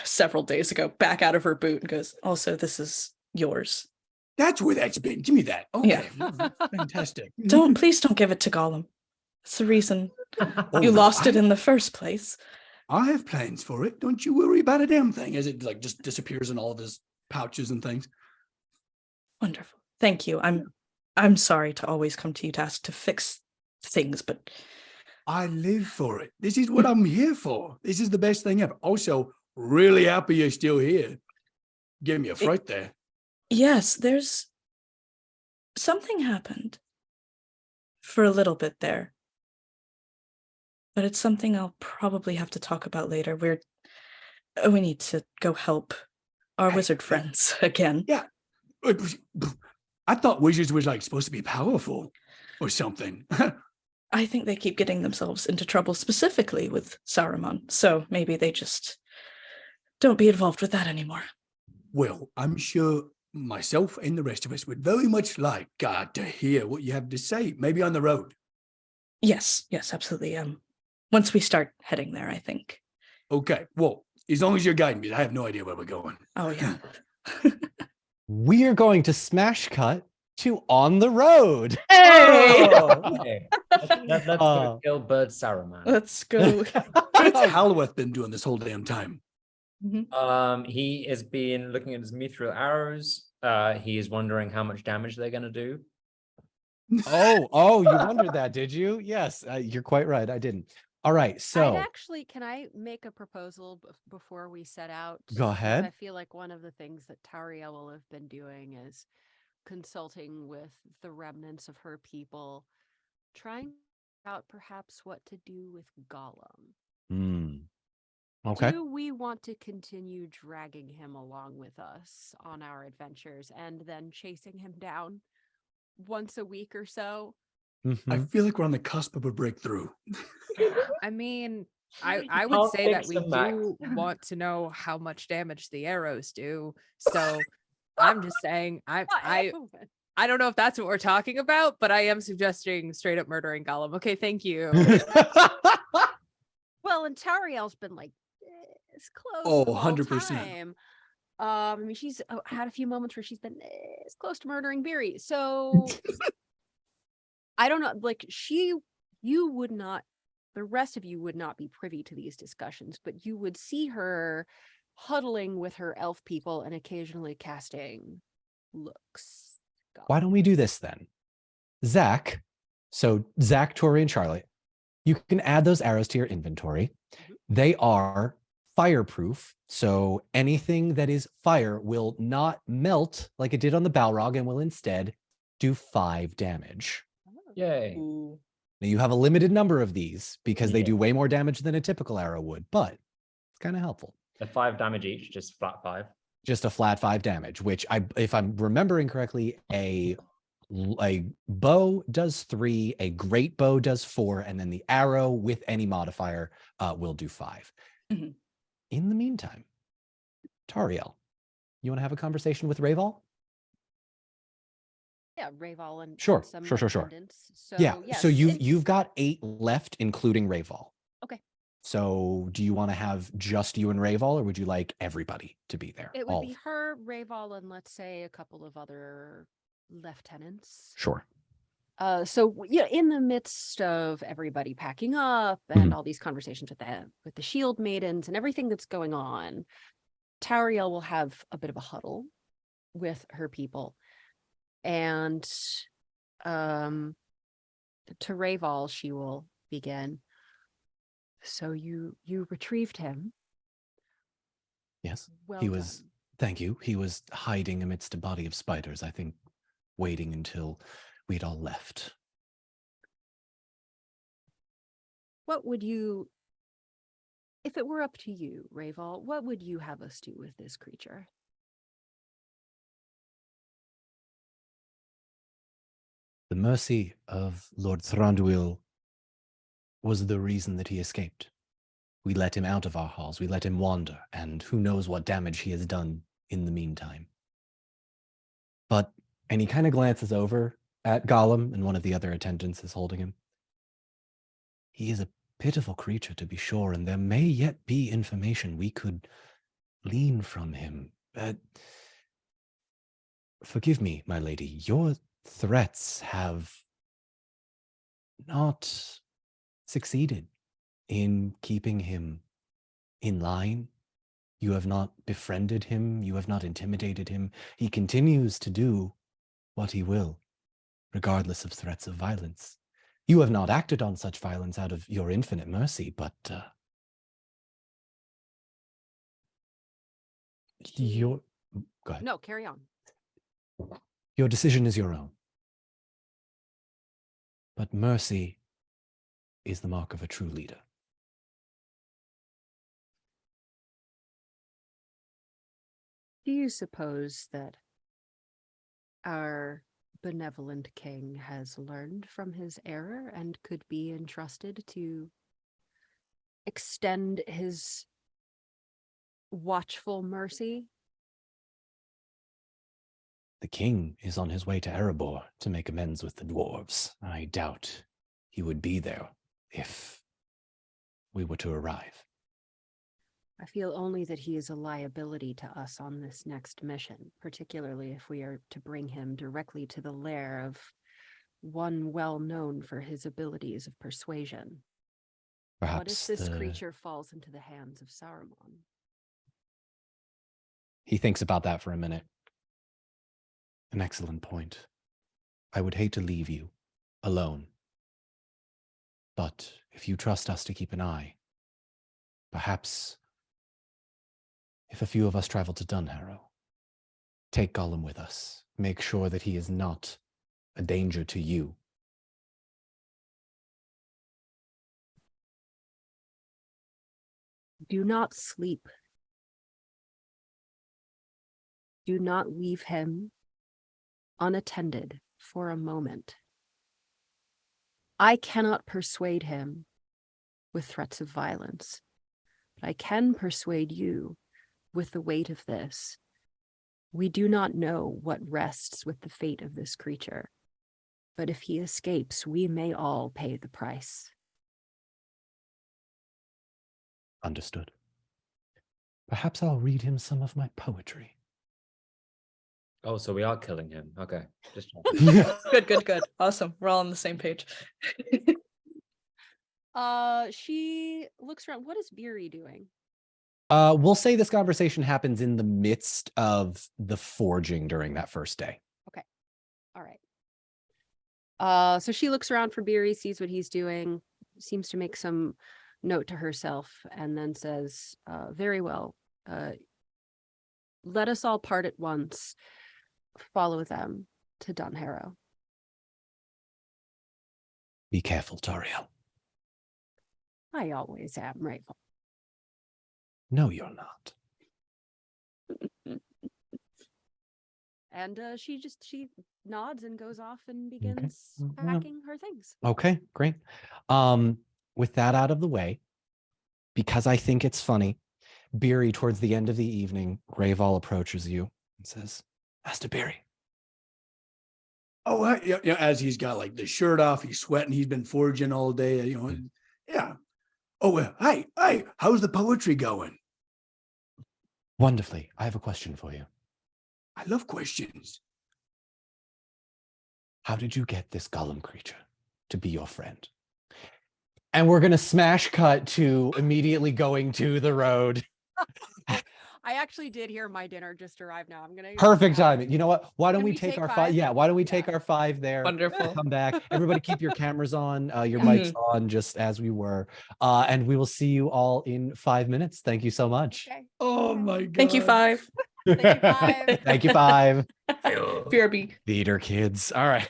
several days ago back out of her boot and goes, "Also, this is yours. That's where that's been. Give me that. Okay. Yeah. Fantastic. Please don't give it to Gollum. It's the reason Oh, you no, lost it in the first place." I have plans for it. Don't you worry about a damn thing. As it like just disappears in all of his pouches and things. Wonderful. Thank you. I'm sorry to always come to you to ask to fix things, but I live for it. This is what I'm here for. This is the best thing ever. Also, really happy you're still here. Gave me a fright there. yes, there's something happened for a little bit there. But it's something I'll probably have to talk about later. We need to go help our Hey, wizard friends again. Yeah. I thought wizards was like supposed to be powerful or something. I think they keep getting themselves into trouble specifically with Saruman. So maybe they just don't be involved with that anymore. Well, I'm sure myself and the rest of us would very much like to hear what you have to say, maybe on the road. Yes, absolutely. Once we start heading there, I think. Okay, well, as long as you're guiding me, I have no idea where we're going. Oh yeah. We are going to smash cut to On the Road. Hey! Okay. Let's go kill Bird Saruman. Let's go. What's Halworth been doing this whole damn time? He has been looking at his mithril arrows. He is wondering how much damage they're going to do. Oh, you wondered that, did you? Yes, you're quite right. I didn't. All right, so can I make a proposal before we set out? Go Because ahead. I feel like one of the things that Tariel will have been doing is consulting with the remnants of her people, trying out perhaps what to do with Gollum. Okay. Do we want to continue dragging him along with us on our adventures and then chasing him down once a week or so? I feel like we're on the cusp of a breakthrough. I mean, I I'll would say that fix we them back. do want to know how much damage the arrows do. So I'm just saying, I don't know if that's what we're talking about, but I am suggesting straight up murdering Gollum. Okay, thank you. Well, and Tariel's been like this close. Oh, the whole 100%. time. I mean, she's had a few moments where she's been this close to murdering Beery. So I don't know. Like you would not. The rest of you would not be privy to these discussions, but you would see her huddling with her elf people and occasionally casting looks. Why don't we do this then? Zach, Tori, and Charlotte, you can add those arrows to your inventory. They are fireproof, so anything that is fire will not melt like it did on the balrog and will instead do 5 damage. Yay. Now you have a limited number of these because they do way more damage than a typical arrow would, but it's kind of helpful. The 5 damage each, just flat 5. Just a flat 5 damage, which if I'm remembering correctly, a bow does 3, a great bow does 4, and then the arrow with any modifier will do 5. In the meantime, Tariel, you want to have a conversation with Rayval? Yeah, Rayval and Sure. some Sure. attendants. So Yeah. yes, So you've got 8 left, including Rayval. Okay. So do you want to have just you and Rayval, or would you like everybody to be there? It would be her, Rayval, and let's say a couple of other lieutenants. Sure. So yeah, in the midst of everybody packing up and all these conversations with the shield maidens and everything that's going on, Tariel will have a bit of a huddle with her people. And to Rayval, she will begin. So you retrieved him. Yes. Well he was done. Thank you. He was hiding amidst a body of spiders, I think, waiting until we'd all left. What would you, if it were up to you, Rayval, what would you have us do with this creature? The mercy of Lord Thranduil was the reason that he escaped. We let him out of our halls, we let him wander, and who knows what damage he has done in the meantime. And he kind of glances over at Gollum, and one of the other attendants is holding him. He is a pitiful creature, to be sure, and there may yet be information we could glean from him. Forgive me, my lady, your threats have not succeeded in keeping him in line. You have not befriended him. You have not intimidated him. He continues to do what he will, regardless of threats of violence. You have not acted on such violence out of your infinite mercy, but go ahead. No, carry on. Your decision is your own. But mercy is the mark of a true leader. Do you suppose that our benevolent king has learned from his error and could be entrusted to extend his watchful mercy The king is on his way to Erebor to make amends with the dwarves. I doubt he would be there if we were to arrive. I feel only that he is a liability to us on this next mission, particularly if we are to bring him directly to the lair of one well known for his abilities of persuasion. Perhaps what if this creature falls into the hands of Saruman? He thinks about that for a minute. An excellent point. I would hate to leave you alone. But if you trust us to keep an eye, perhaps if a few of us travel to Dunharrow, take Gollum with us, make sure that he is not a danger to you. Do not sleep. Do not leave him unattended for a moment. I cannot persuade him with threats of violence, but I can persuade you with the weight of this. We do not know what rests with the fate of this creature, but if he escapes, we may all pay the price. Understood. Perhaps I'll read him some of my poetry. Oh, so we are killing him. Okay. Just Good. Awesome. We're all on the same page. She looks around. What is Beery doing? We'll say this conversation happens in the midst of the forging during that first day. Okay. All right. So she looks around for Beery, sees what he's doing, seems to make some note to herself, and then says, very well, let us all part at once. Follow them to Dunharrow. Be careful, Toriel. I always am, Ravel. No, you're not. And she nods and goes off and begins packing her things. Okay, great. With that out of the way, because I think it's funny, Beery, towards the end of the evening, Raval approaches you and says, Master Beery. Oh, yeah, as he's got like the shirt off, he's sweating, he's been forging all day, yeah. Oh, hi, how's the poetry going? Wonderfully. I have a question for you. I love questions. How did you get this Gollum creature to be your friend? And we're going to smash cut to immediately going to the road. I actually did hear my dinner just arrived now. I'm going to Perfect timing. You know what? Why don't Can we we take take our 5? five? Yeah, why don't we take our 5 there? Wonderful. Come back. Everybody keep your cameras on, your mics on, just as we were. And we will see you all in 5 minutes. Thank you so much. Okay. Oh my God. Thank you, 5. Thank you, 5. Thank you, 5. BRB. Theater kids. All right.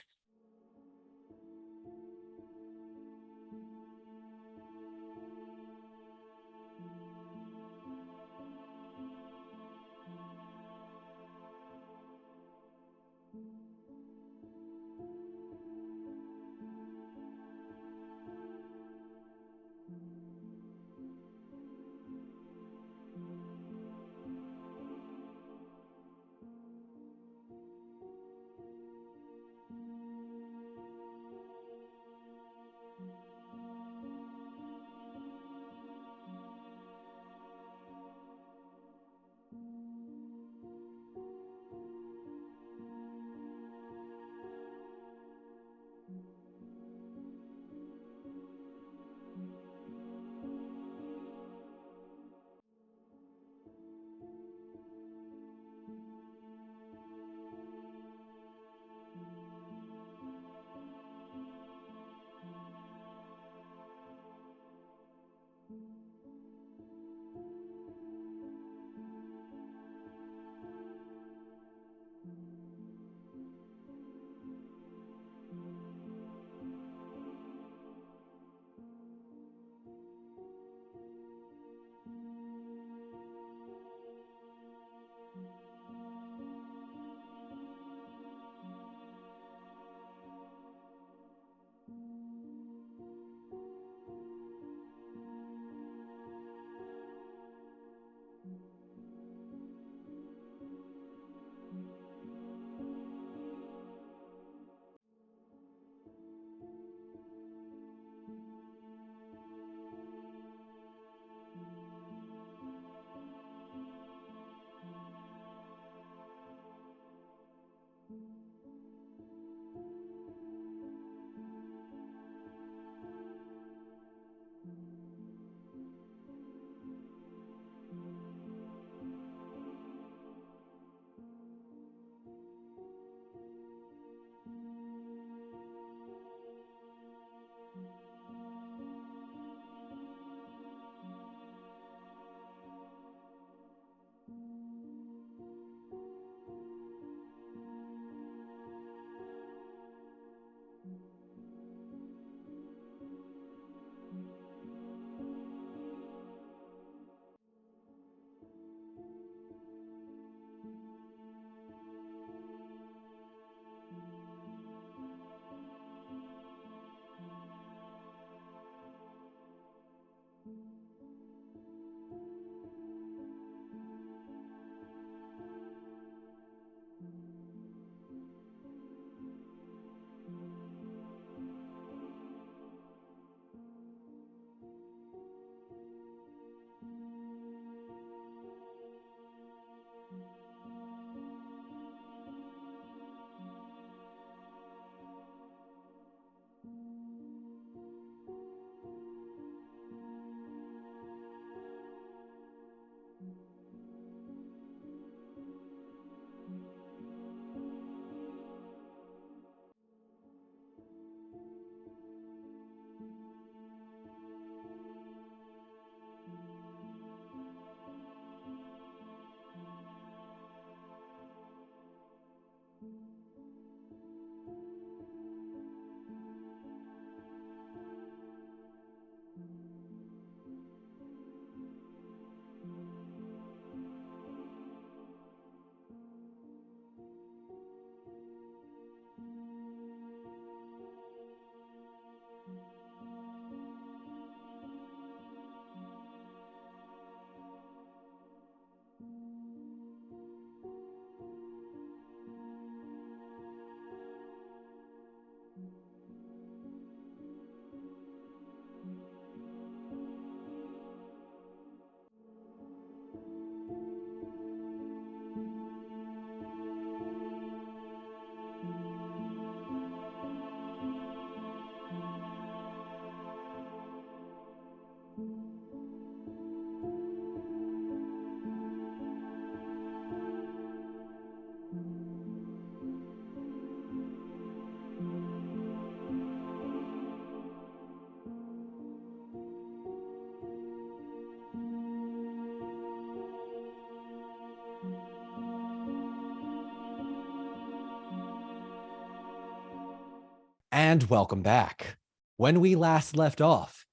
And welcome back. When we last left off,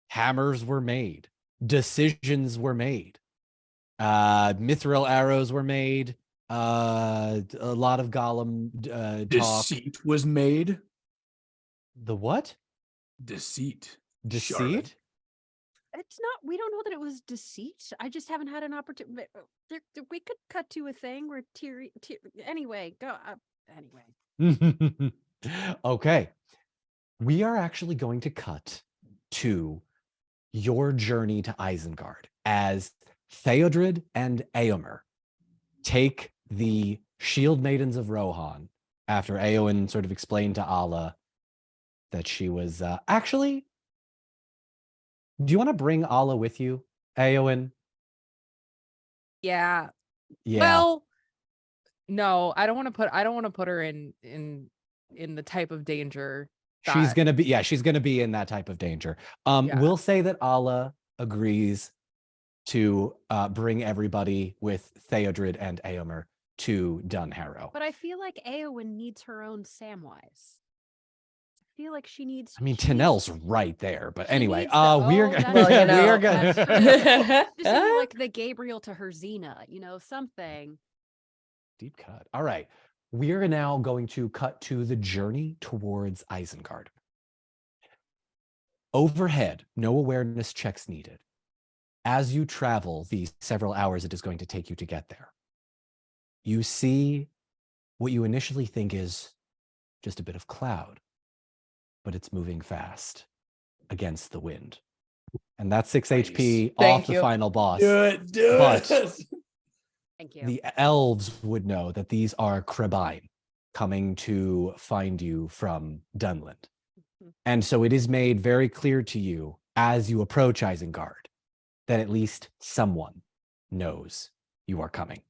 hammers were made, decisions were made, mithril arrows were made, a lot of Gollum talk. Deceit was made. The what? Deceit. Deceit? Charlotte. It's not, we don't know that it was deceit. I just haven't had an opportunity. We could cut to a thing where anyway, go. Anyway. Okay. We are actually going to cut to your journey to Isengard as Theodred and Eomer take the Shield Maidens of Rohan after Eowyn sort of explained to Alla that she was actually. Do you want to bring Alla with you, Eowyn? Yeah. Yeah. Well, no, I don't want to put her in the type of danger. She's gonna be in that type of danger. Yeah. We'll say that Alla agrees to bring everybody with Theodred and Eomer to Dunharrow. But I feel like Eowyn needs her own Samwise. I feel like she needs. I mean, she needs- Tennell's right there, but she anyway, needs the- we're oh, gonna, that's Well, you know, we're gonna. That's true. Just saying, like the Gabriel to her Xena, something. Deep cut. All right, we are now going to cut to the journey towards Isengard. Overhead, no awareness checks needed. As you travel the several hours it is going to take you to get there, you see what you initially think is just a bit of cloud, but it's moving fast against the wind. And that's 6 Nice. HP Thank off the you. final boss. Do it. Do But- it. Thank you. The elves would know that these are Krebine coming to find you from Dunland. And so it is made very clear to you as you approach Isengard that at least someone knows you are coming.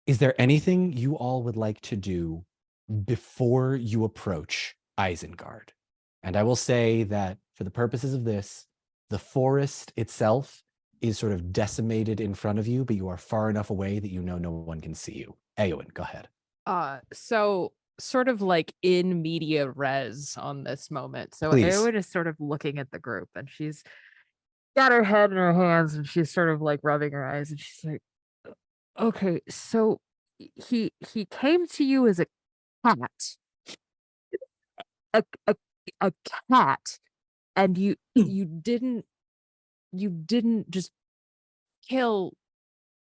Is there anything you all would like to do before you approach Isengard? And I will say that for the purposes of this, the forest itself is sort of decimated in front of you, but you are far enough away that you know no one can see you. Eowyn, go ahead. So sort of like in media res on this moment. So Please. Eowyn is sort of looking at the group and she's got her head in her hands and she's sort of like rubbing her eyes and she's like, okay, so he came to you as a cat. A cat, and you didn't just kill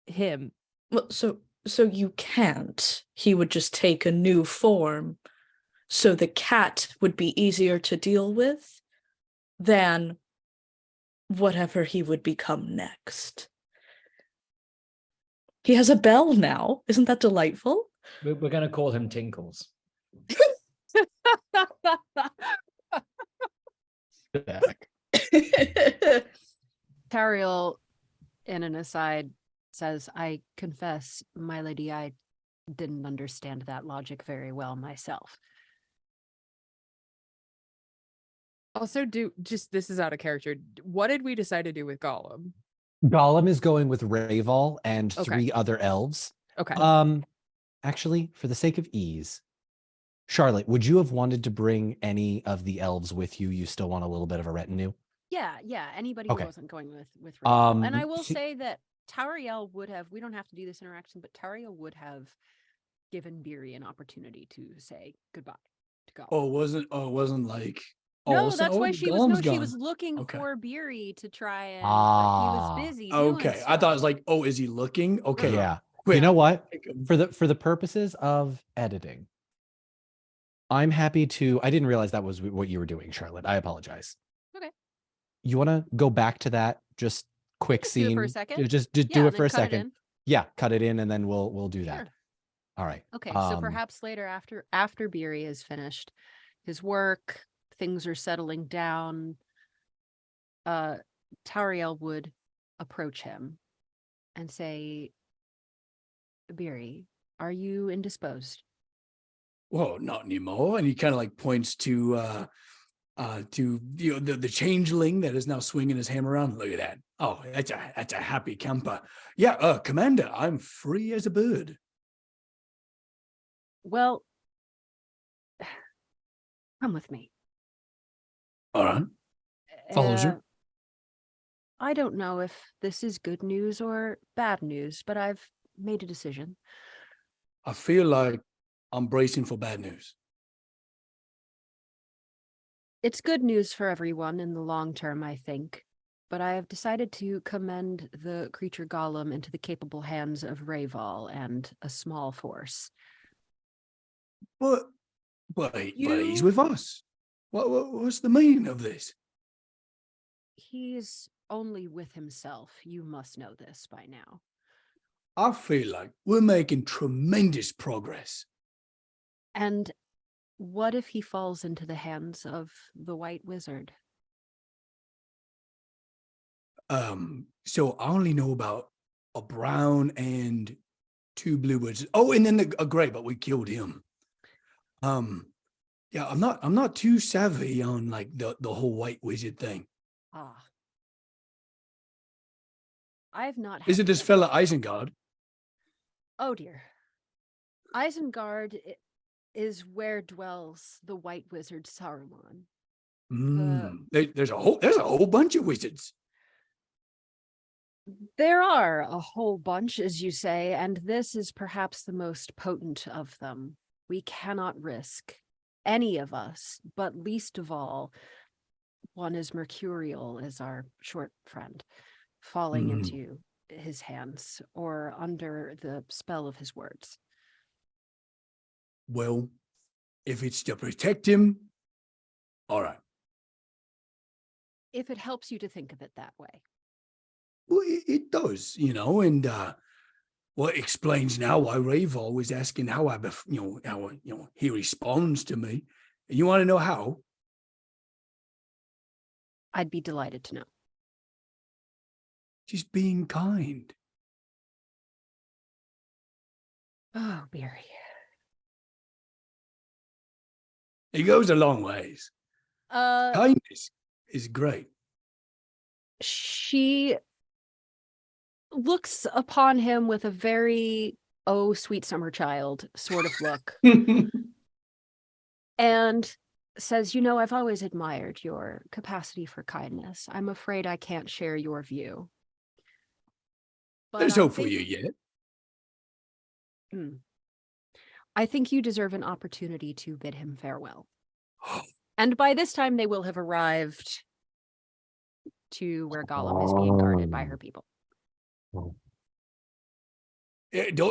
him. Well, so you can't. He would just take a new form. So the cat would be easier to deal with than whatever he would become next. He has a bell now. Isn't that delightful? We're going to call him Tinkles. Tariel, in an aside, says, I confess, my lady, I didn't understand that logic very well myself. Also, this is out of character. What did we decide to do with Gollum? Gollum is going with Raval and Okay. 3 other elves. Okay. Actually, for the sake of ease, Charlotte, would you have wanted to bring any of the elves with you? You still want a little bit of a retinue? Yeah. Anybody Okay. who wasn't going with Raval. And I will she- say that Tariel would have, we don't have to do this interaction, but Tariel would have given Beery an opportunity to say goodbye to Gollum. Oh, it wasn't like. all No, of a sudden, that's why she was. Gollum's No, she gone. was looking Okay. for Beery to try and. Ah. But he was busy. doing Okay, I thought it was stuff. like, oh, is he looking? Okay, Yeah. quick. You know what? Take him. For the purposes of editing, I'm happy to. I didn't realize that was what you were doing, Charlotte. I apologize. Okay. You want to go back to that just quick Just do it scene? for a second? Just Yeah, do it then for a cut it second. in. Yeah, cut it in, and then we'll do that. Sure. All right. Okay, so perhaps later after Beery is finished his work, things are settling down. Tariel would approach him and say, Beery, are you indisposed? Well, not anymore. And he kind of like points to the changeling that is now swinging his hammer around. Look at that. Oh, that's a happy camper. Yeah, Commander, I'm free as a bird. Well, come with me. All right. Follows her. I don't know if this is good news or bad news, but I've made a decision. I feel like I'm bracing for bad news. It's good news for everyone in the long term, I think. But I have decided to commend the creature Gollum into the capable hands of Rayval and a small force. But he's with us. What's the meaning of this? He's only with himself. You must know this by now. I feel like we're making tremendous progress. And what if he falls into the hands of the White Wizard? So I only know about a brown and 2 blue wizards. Oh, and then a gray, but we killed him. Yeah, I'm not too savvy on like the whole White Wizard thing. I've not. Is it this fella Isengard? Oh dear. Isengard is where dwells the White Wizard Saruman. There's a whole bunch of wizards. There are a whole bunch, as you say, and this is perhaps the most potent of them. We cannot risk, any of us, but least of all, one as mercurial as our short friend, falling into his hands or under the spell of his words. Well, if it's to protect him, all right. If it helps you to think of it that way. Well, it does, and well, it explains now why Rayval was asking how he responds to me. You want to know how? I'd be delighted to know. Just being kind. Oh, Beery. It goes a long ways. Kindness is great. She looks upon him with a very, oh, sweet summer child sort of look. And says, I've always admired your capacity for kindness. I'm afraid I can't share your view. But There's hope for you yet. I think you deserve an opportunity to bid him farewell. And by this time, they will have arrived to where Gollum is being guarded by her people.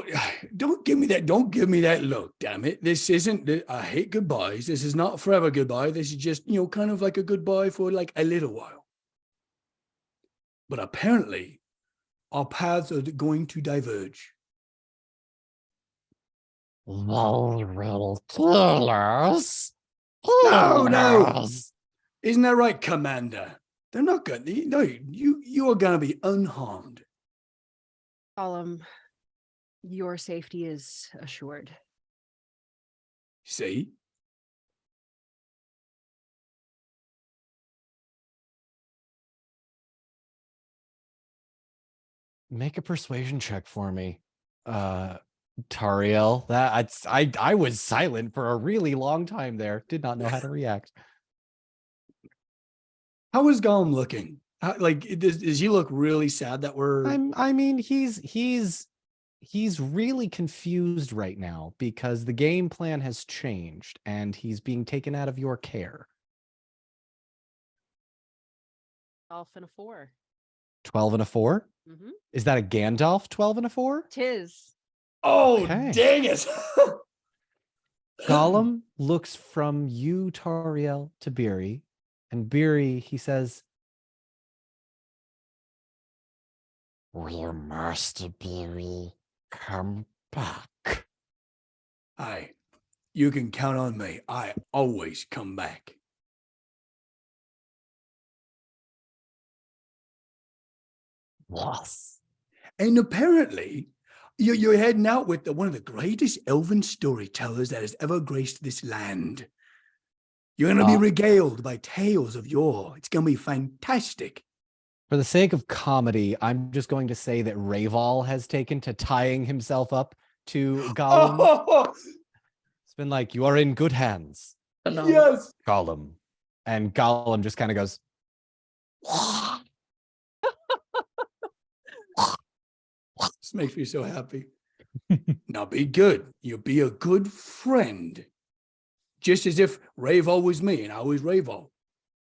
Don't give me that. Don't give me that look. Damn it! This isn't. I hate goodbyes. This is not forever goodbye. This is just kind of like a goodbye for like a little while. But apparently, our paths are going to diverge. They will kill us. No. Isn't that right, Commander? They're not going to. No, you are going to be unharmed. Gollum, your safety is assured. See? Make a persuasion check for me, Tariel. I was silent for a really long time there. Did not know how to react. How is Gollum looking? Does he look really sad that we're? I mean, he's really confused right now because the game plan has changed and he's being taken out of your care. 12 and a 4. 12 and a 4? Mm-hmm. Is that a Gandalf 12 and a 4? 'Tis. Oh, Okay. Dang it. Gollum looks from you, Tariel, to Beery, and Beery, he says, "Will Master Beery come back?" Aye, you can count on me. I always come back. Yes. And apparently, you're heading out with one of the greatest elven storytellers that has ever graced this land. You're going to be regaled by tales of yore. It's going to be fantastic. For the sake of comedy, I'm just going to say that Raval has taken to tying himself up to Gollum. It's been like, you are in good hands, Yes. Gollum. And Gollum just kind of goes, This makes me so happy. Now be good. You'll be a good friend. Just as if Raval was me and I was Raval.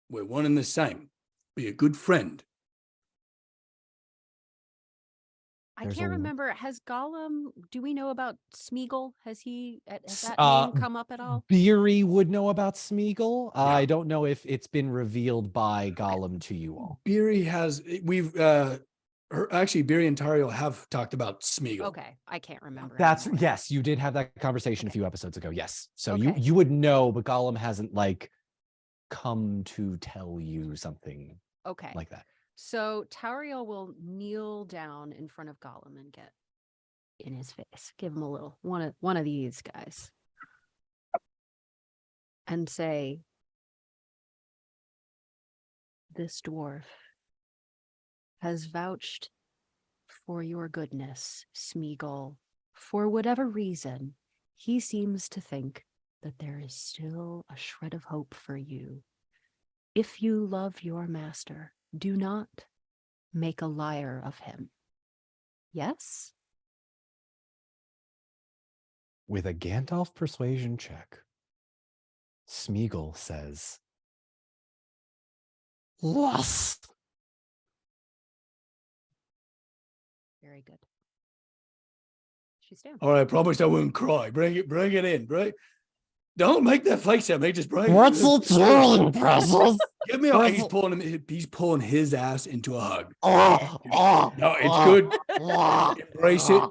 We're one and the same. Be a good friend. I There's can't a- remember. Has Gollum, do we know about Smeagol? Has that Uh, name come up at all? Beery would know about Smeagol. Yeah. I don't know if it's been revealed by Gollum to you all. Beery has, actually, Beery and Tario have talked about Smeagol. Okay, I can't remember. That's anymore. yes, you did have that conversation a few episodes ago. Yes. So Okay. you would know, but Gollum hasn't like come to tell you something Okay. like that. So Tauriel will kneel down in front of Gollum and get in his face. Give him a little one of these guys. And say, this dwarf has vouched for your goodness, Smeagol. For whatever reason, he seems to think that there is still a shred of hope for you. If you love your master, do not make a liar of him. Yes? With a Gandalf persuasion check, Smeagol says, yes. Very good. She's down. All right, I promised I wouldn't cry. Bring it in, right? Don't make that face at me. Just bring What's it. it doing, Precious? Give me a he's pulling his ass into a hug. No, No, it's good. Embrace it.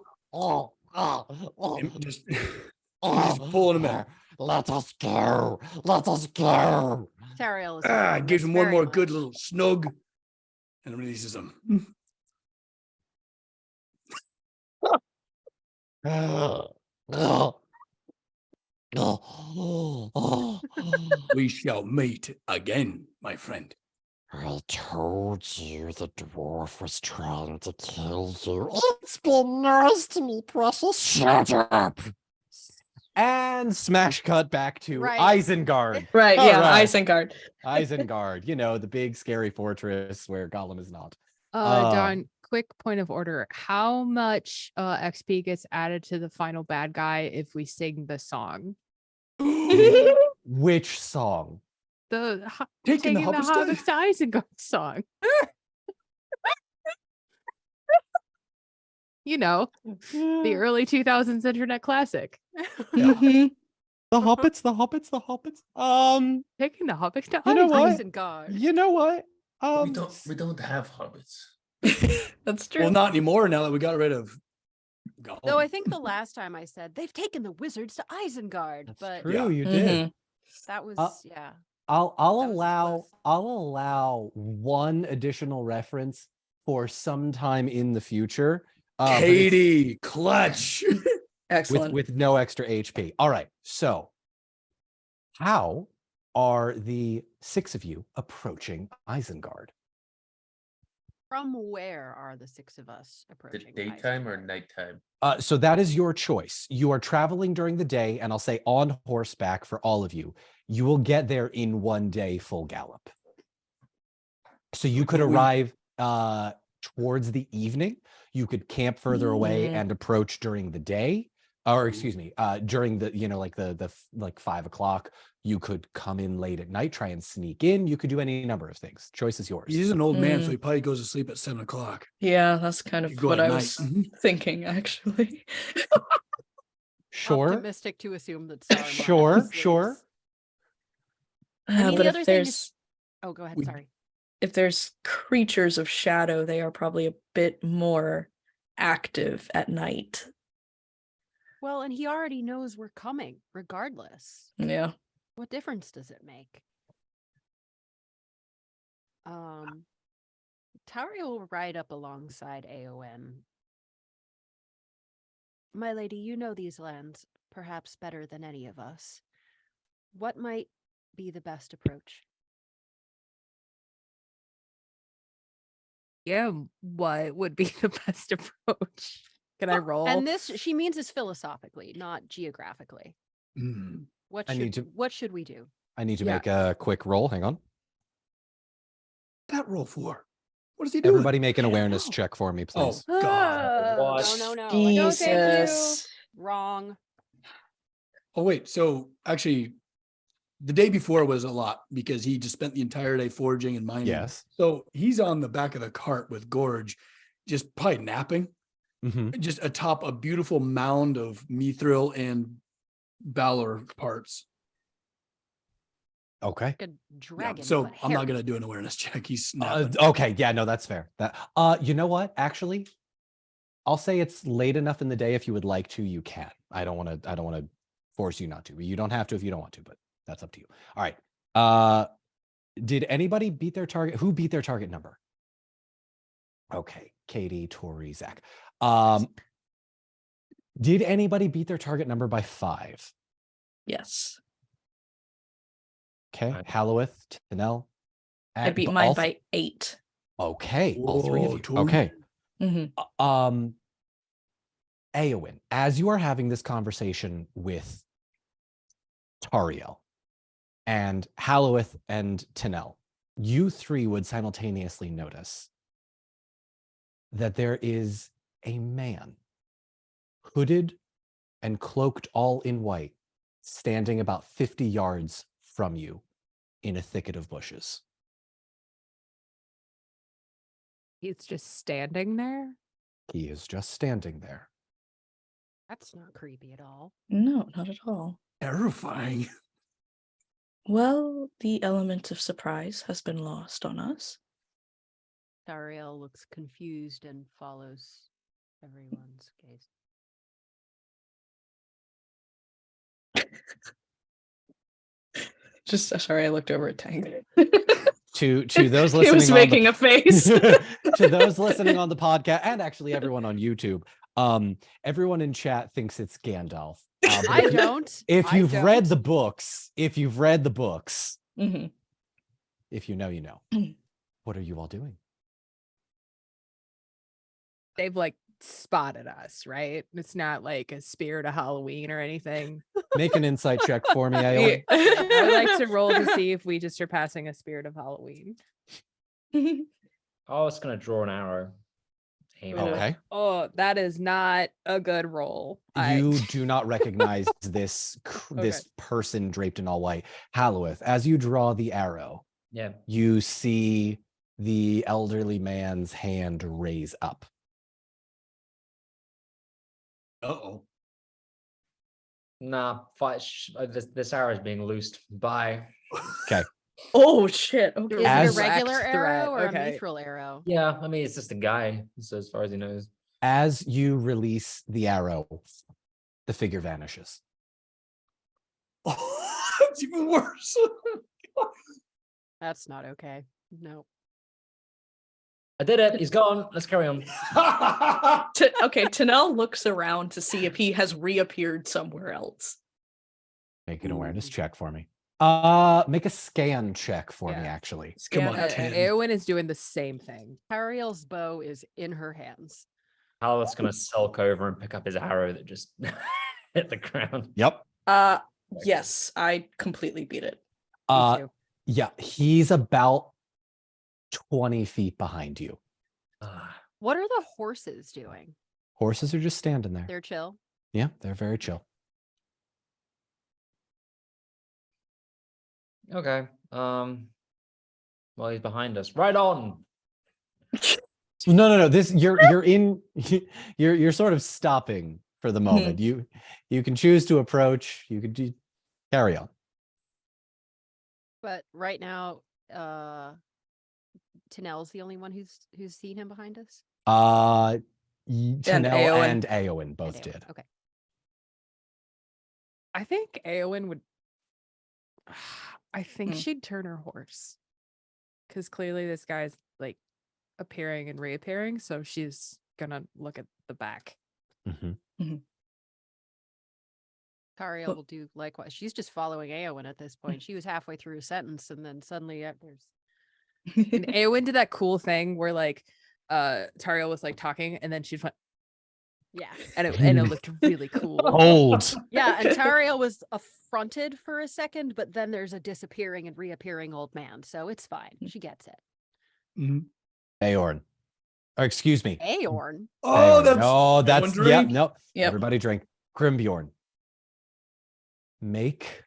Just pulling him in. Let us go. Let us go. Tauriel is Gives him one very more much. good little snug and releases him. We shall meet again, my friend. I told you the dwarf was trying to kill you. It's been nice to me, Precious. Shut up. And smash cut back to Right. Isengard. Right, All yeah, right. Isengard. Isengard, the big scary fortress where Gollum is not. Don, quick point of order. How much XP gets added to the final bad guy if we sing the song? Which song? Taking the Hobbits to Isengard song. The early 2000s internet classic. Mhm. The Hobbits. Taking the Hobbits to You know what? Isengard. You know what? We don't have hobbits. That's true. Well, not anymore now that we got rid of Gollum. Though I think the last time I said they've taken the wizards to Isengard, That's but true. Yeah. You did. Mhm. that was yeah. I'll That was allow close. I'll allow one additional reference for sometime in the future. But it's Katie, clutch. Excellent. with no extra HP. All right. So, how are the six of you approaching Isengard? From where are the six of us The approaching? daytime or Isengard? nighttime? So that is your choice. You are traveling during the day, and I'll say on horseback for all of you. You will get there in one day full gallop. So you could But we- arrive towards the evening. You could camp further away and approach during the day, or excuse me, during the like 5 o'clock. You could come in late at night, try and sneak in. You could do any number of things. Choice is yours. He's an old man, so Mm. he probably goes to sleep at 7 o'clock. Yeah, that's kind You of go what at I night. was Mhm. thinking, actually. Sure, Optimistic to assume that Saruman sure, sleeps. sure. I mean, But the if other thing is- there's Oh, go ahead. We- Sorry. if there's creatures of shadow, they are probably a bit more active at night. Well, and he already knows we're coming, regardless. Yeah. What difference does it make? Tauri will ride up alongside Aowen. My lady, you know these lands perhaps better than any of us. What might be the best approach? Yeah, what would be the best approach? Can I roll? And this she means is philosophically, not geographically. Mm. What I need to- what should we do? I need to Yeah. make a quick roll. Hang on. That roll for? What is he doing? Everybody make an I don't awareness know. check for me, Oh please. God. What? No. No, thank you. Jesus. Wrong. Oh wait. So actually, the day before was a lot because he just spent the entire day foraging and mining. Yes. So he's on the back of the cart with Gorge, just probably napping, Hmm. just atop a beautiful mound of mithril and valor parts. Okay. Like a Yeah, dragon. so but I'm not hairy. gonna do an awareness check. He's napping. Okay. Yeah. No, that's fair. That. You know what? Actually, I'll say it's late enough in the day. If you would like to, you can. I don't want to force you not to. You don't have to if you don't want to, but that's up to you. All right. Did anybody beat their target? Who beat their target number? Okay. Katie, Tori, Zach. Did anybody beat their target number by 5? Yes. Okay. Right. Halloweth, Tanel. I beat mine by 8. Okay. All 3 of Whoa, you. Tori. Okay. Mm-hmm. Eowyn, as you are having this conversation with Tariel and Halloweth and Tanel, you 3 would simultaneously notice that there is a man, hooded and cloaked all in white, standing about 50 yards from you in a thicket of bushes. He's just standing there. He is just standing there. That's not creepy at all. No, not at all. Terrifying. Well, the element of surprise has been lost on us. Tariel looks confused and follows everyone's gaze. Just sorry, I looked over at Tank. To those He listening, was making a face. to those listening on the podcast, and actually everyone on YouTube, everyone in chat thinks it's Gandalf. But I don't. If I you've read don't. the books, Mm-hmm. if you know, you know. What are you all doing? They've like spotted us, right? It's not like a spirit of Halloween or anything. Make an insight check for me, Aowen. I would like to roll to see if we just are passing a spirit of Halloween. I was gonna draw an arrow. Aim it at- Okay. Oh, that is not a good roll. You do not recognize this this person draped in all white. Halloweth, as you draw the arrow, Yeah. you see the elderly man's hand raise up. Uh-oh. Nah, fight. This arrow is being loosed. Bye. Okay. Oh shit. Okay. Is As- it a regular Direct arrow threat, or okay. a mithril arrow? Yeah, I mean it's just a guy. So as far as he knows. As you release the arrow, the figure vanishes. Oh, it's even worse. That's not okay. No. I did it. He's gone. Let's carry on. Okay, Tanel looks around to see if he has reappeared somewhere else. Make an awareness check for me. Make a scan check for me, Yeah. actually. Come Yeah, on, 10. Eowyn is doing the same thing. Tariel's bow is in her hands. Howard's gonna sulk over and pick up his arrow that just hit the ground. Yep. Yes, I completely beat it. Me too. Yeah, he's about 20 feet behind you. What are the horses doing? Horses are just standing there. They're chill. Yeah, they're very chill. Okay. Well, he's behind us. Right on. No. This you're in you're sort of stopping for the moment. You can choose to approach. You could carry on. But right now, Tanel's the only one who's seen him behind us. Tanel Eowyn. and Eowyn both And Aowen. did. Okay. I think Eowyn would. I think Hmm. she'd turn her horse, because clearly this guy's like appearing and reappearing, so she's gonna look at the back. Tariel Well- will do likewise. She's just following Eowyn at this point. She was halfway through a sentence, and then suddenly there's And Eowyn did that cool thing where like Tariel was like talking, and then she went, yeah, and it looked really cool. Old. yeah. And Tariel was affronted for a second, but then there's a disappearing and reappearing old man, so it's fine. She gets it. Mhm. Aorn. Or excuse me. Aorn. Oh, Aorn. that's No, that's Everyone yeah, drink? no. Yep. Everybody drink. Grimbjorn. Make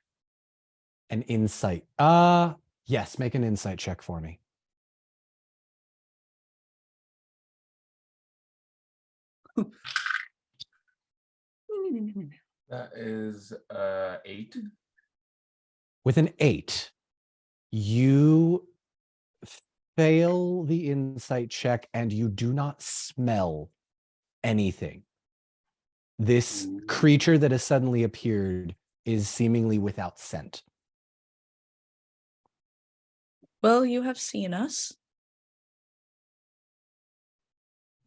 an insight. Yes, make an insight check for me. That is 8. With an 8, you fail the insight check and you do not smell anything. This creature that has suddenly appeared is seemingly without scent. Well, you have seen us.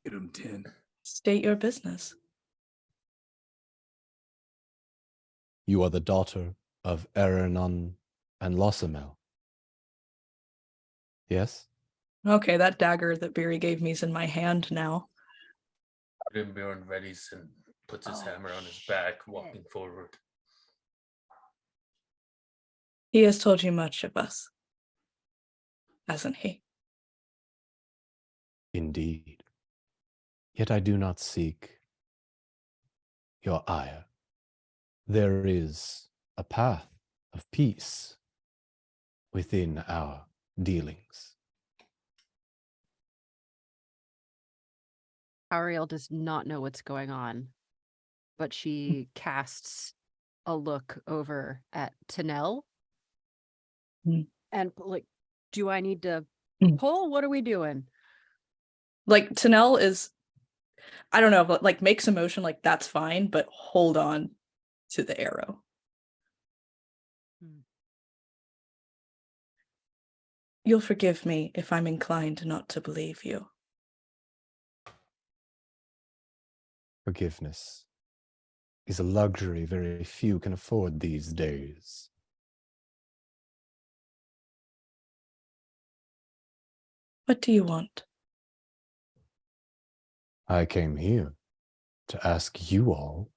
Get him 10. State your business. You are the daughter of Erenon and Losamel. Yes? Okay, that dagger that Beery gave me is in my hand now. Grimbjorn readies and puts his Oh, hammer on his back, walking forward. He has told you much of us, hasn't he? Indeed. Yet I do not seek your ire. There is a path of peace within our dealings. Ariel does not know what's going on, but she casts a look over at Tanel. Mm. And like, do I need to Mm. pull? What are we doing? Like Tanel is, I don't know, but like makes a motion like that's fine, but hold on to the arrow. Hmm. You'll forgive me if I'm inclined not to believe you. Forgiveness is a luxury very few can afford these days. What do you want? I came here to ask you all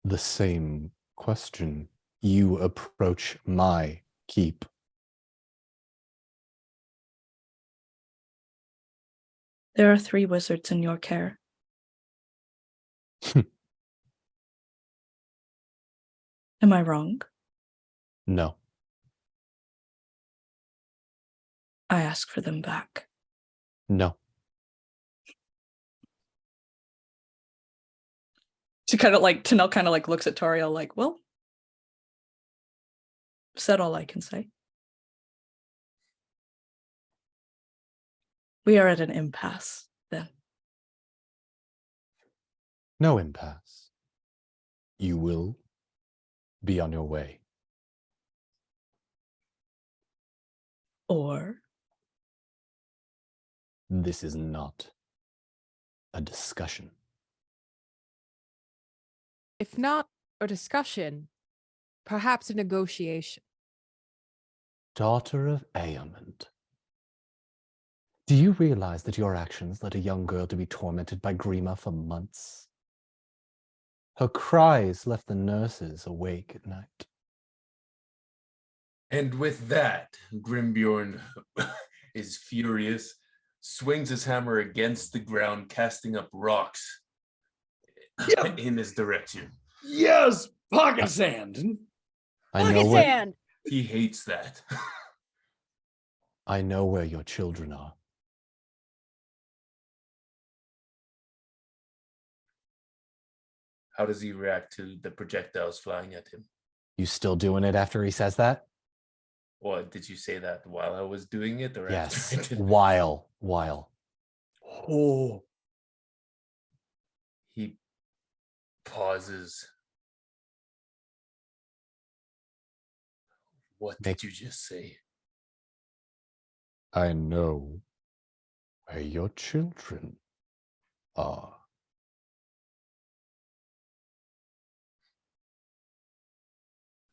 the same question. You approach my keep. There are 3 wizards in your care. Am I wrong? No. I ask for them back. No. She kind of like, Tanel kind of like looks at Toriel like, well, said all I can say. We are at an impasse then. No impasse. You will be on your way. Or This is not a discussion. If not a discussion, perhaps a negotiation. Daughter of Aemond. Do you realize that your actions led a young girl to be tormented by Grima for months? Her cries left the nurses awake at night. And with that, Grimbjorn is furious, swings his hammer against the ground, casting up rocks Yeah. in his direction. Yes, pocket sand. I know Pakistan! He hates that. I know where your children are. How does he react to the projectiles flying at him? You still doing it after he says that? Or did you say that while I was doing it, or Yes. after I did? While. Oh, He pauses. What did you just say? I know where your children are.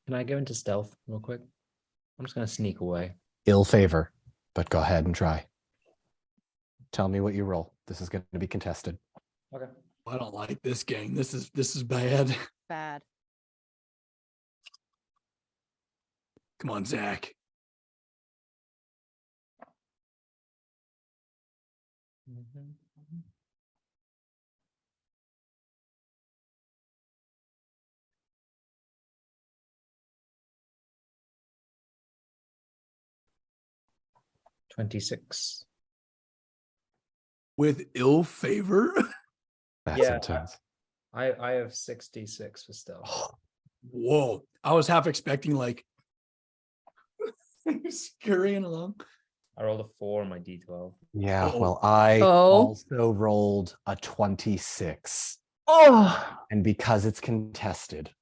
Can I go into stealth real quick? I'm just going to sneak away. Ill favor, but go ahead and try. Tell me what you roll. This is going to be contested. Okay. I don't like this gang. This is bad. Bad. Come on, Zach. Mm-hmm. $26. With ill favor. That's Yeah. intense. I have 66 for stealth. Whoa. I was half expecting like scurrying along. I rolled a 4 on my D12. Yeah, Oh. well, I Oh. also rolled a 26. Oh, And because it's contested,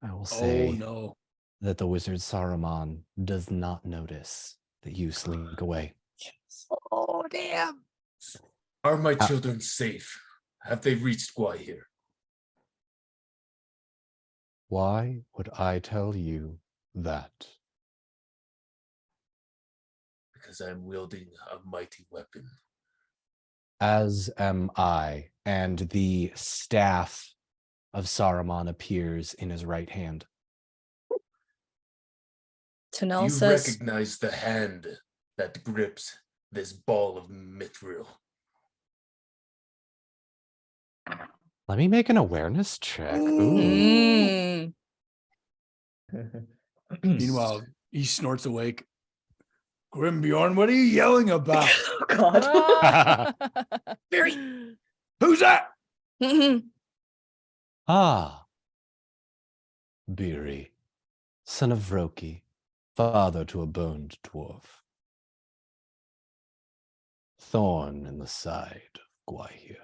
I will say Oh no. that the wizard Saruman does not notice that you slink away. oh, damn. Are my children safe? Have they reached Gwahir? Why would I tell you that? Because I'm wielding a mighty weapon. As am I, and the staff of Saruman appears in his right hand. Do Tanel you says, recognize the hand that grips this ball of mithril? Let me make an awareness check. Ooh. Meanwhile, he snorts awake. Grimbjorn, what are you yelling about? oh, God. Barry, who's that? Ah, Beery, son of Vroki, father to a boned dwarf. Thorn in the side of Gwahir.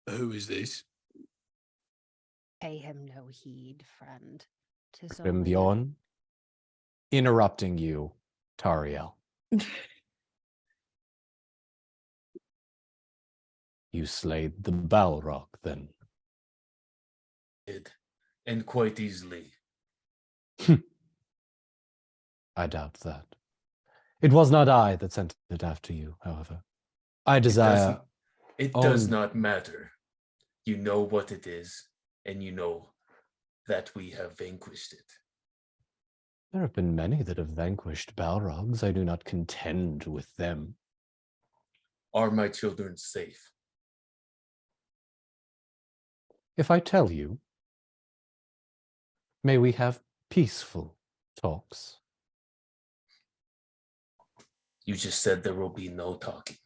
Who is this? Pay him no heed, friend. 'Tis only a- Grimbjorn, interrupting you, Tariel. You slayed the balrog, then. And quite easily. I doubt that. It was not I that sent it after you, however. I desire. It does own- not matter. You know what it is, and you know that we have vanquished it. There have been many that have vanquished balrogs. I do not contend with them. Are my children safe? If I tell you, may we have peaceful talks. You just said there will be no talking.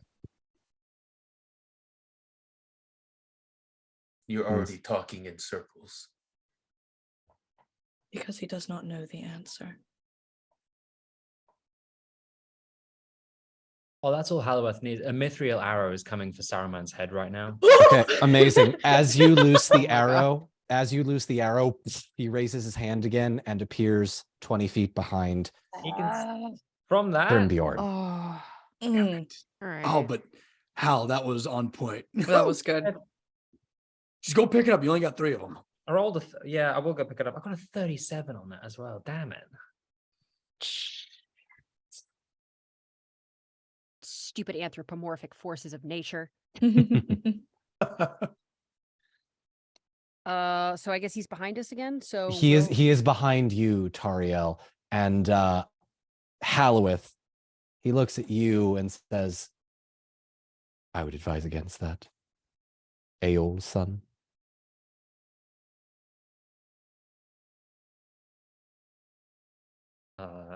You're already talking in circles. because he does not know the answer. Oh, that's all Halloweth needs. A mithril arrow is coming for Saruman's head right now. Okay, amazing. As you loose Oh the my arrow, he raises his hand again and appears 20 feet behind He can, from that, Grimbjorn. Oh, Mm, all right. Oh, but Hal, that was on point. that was good. Just go pick it up. You only got 3 of them. I rolled a, yeah, I will go pick it up. I got a 37 on that as well. Damn it. Stupid anthropomorphic forces of nature. So I guess he's behind us again. So He is behind you, Tariel, and Halloweth. He looks at you and says, "I would advise against that. Aol, son."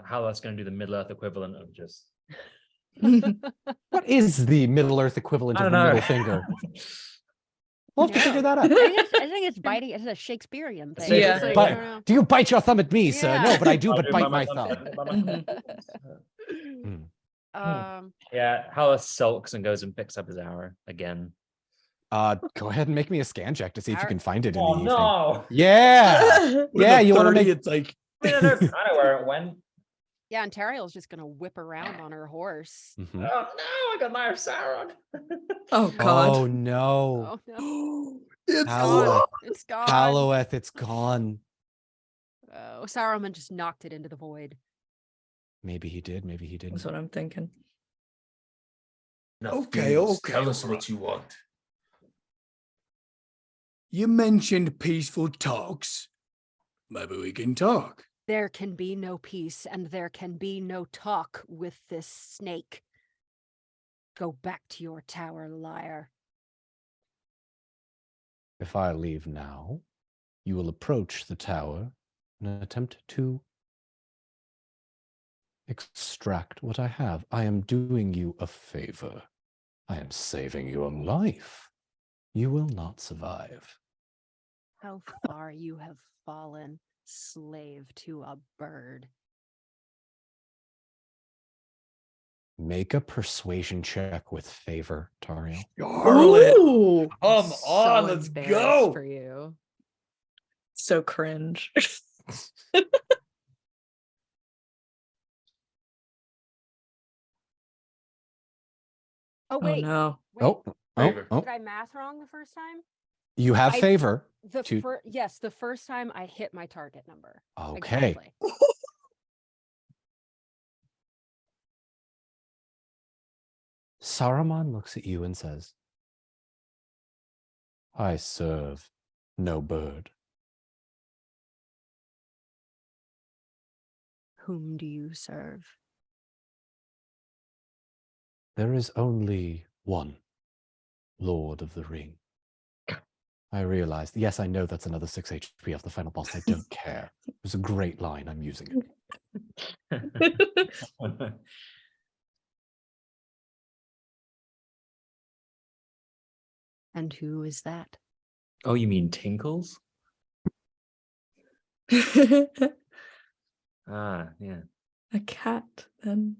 Halloweth's going to do the Middle Earth equivalent of just. What is the Middle Earth equivalent I of don't the know. middle finger? We'll have to Yeah. figure that out. I think it's biting. It's a Shakespearean thing. Yeah. It's like, But- I don't know. Do you bite your thumb at me, sir? Yeah. No, but I do, I'll but do bite by my thumb. thumb. By my thumb. Yeah. Halloweth sulks and goes and picks up his arrow again. Go ahead and make me a scan check to see if you can find it in Oh the evening. no! Yeah. With Yeah, a you want to 30, make it's like I mean, I know kind of where it went. Yeah, and Tariel's just gonna whip around on her horse. Mhm. Oh no, I got my Sauron. Oh God. Oh no. Oh no, It's Halloweth. it's gone. Halloweth, it's gone. Oh, Saruman just knocked it into the void. Maybe he did, maybe he didn't. That's what I'm thinking. Enough Okay, games. okay, Tell us alright. what you want. You mentioned peaceful talks. Maybe we can talk. There can be no peace and there can be no talk with this snake. Go back to your tower, liar. If I leave now, you will approach the tower and attempt to extract what I have. I am doing you a favor. I am saving your life. You will not survive. How far you have fallen, slave to a bird. Make a persuasion check with favor, Tariel. Charlotte. Ooh, Come So on, let's embarrassed go. for you. so cringe. Oh Oh wait, no. wait. Favor. Did I math wrong the first time? You have I- favor. Yes, the first time I hit my target number. Okay. Exactly. Saruman looks at you and says, I serve no bird. Whom do you serve? There is only one Lord of the Ring. I realized, yes, I know that's another 6 HP off the final boss. I don't care. It was a great line. I'm using it. And who is that? Oh, you mean Tinkles? Ah, yeah. A cat, then.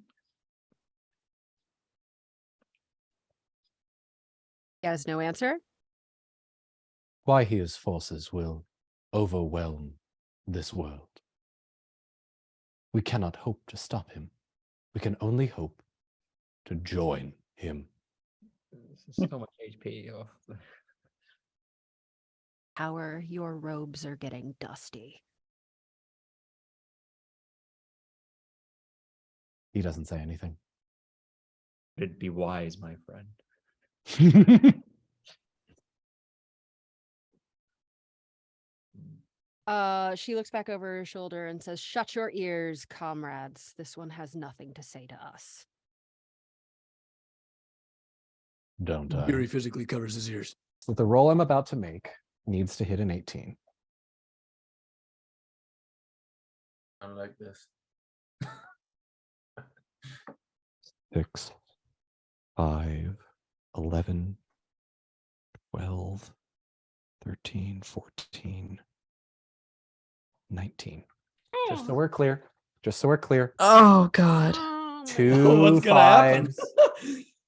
He has no answer. Why his forces will overwhelm this world. We cannot hope to stop him. We can only hope to join him. This is so much HP off. Tower, your robes are getting dusty. He doesn't say anything. It'd be wise, my friend. She looks back over her shoulder and says, "Shut your ears, comrades. This one has nothing to say to us." Don't I? Yuri physically covers his ears. So the roll I'm about to make needs to hit an 18. I like this. 6, 5, 11, 12, 13, 14, 19. Just so we're clear. Just so we're clear. Oh God. Two What's gonna happen? fives.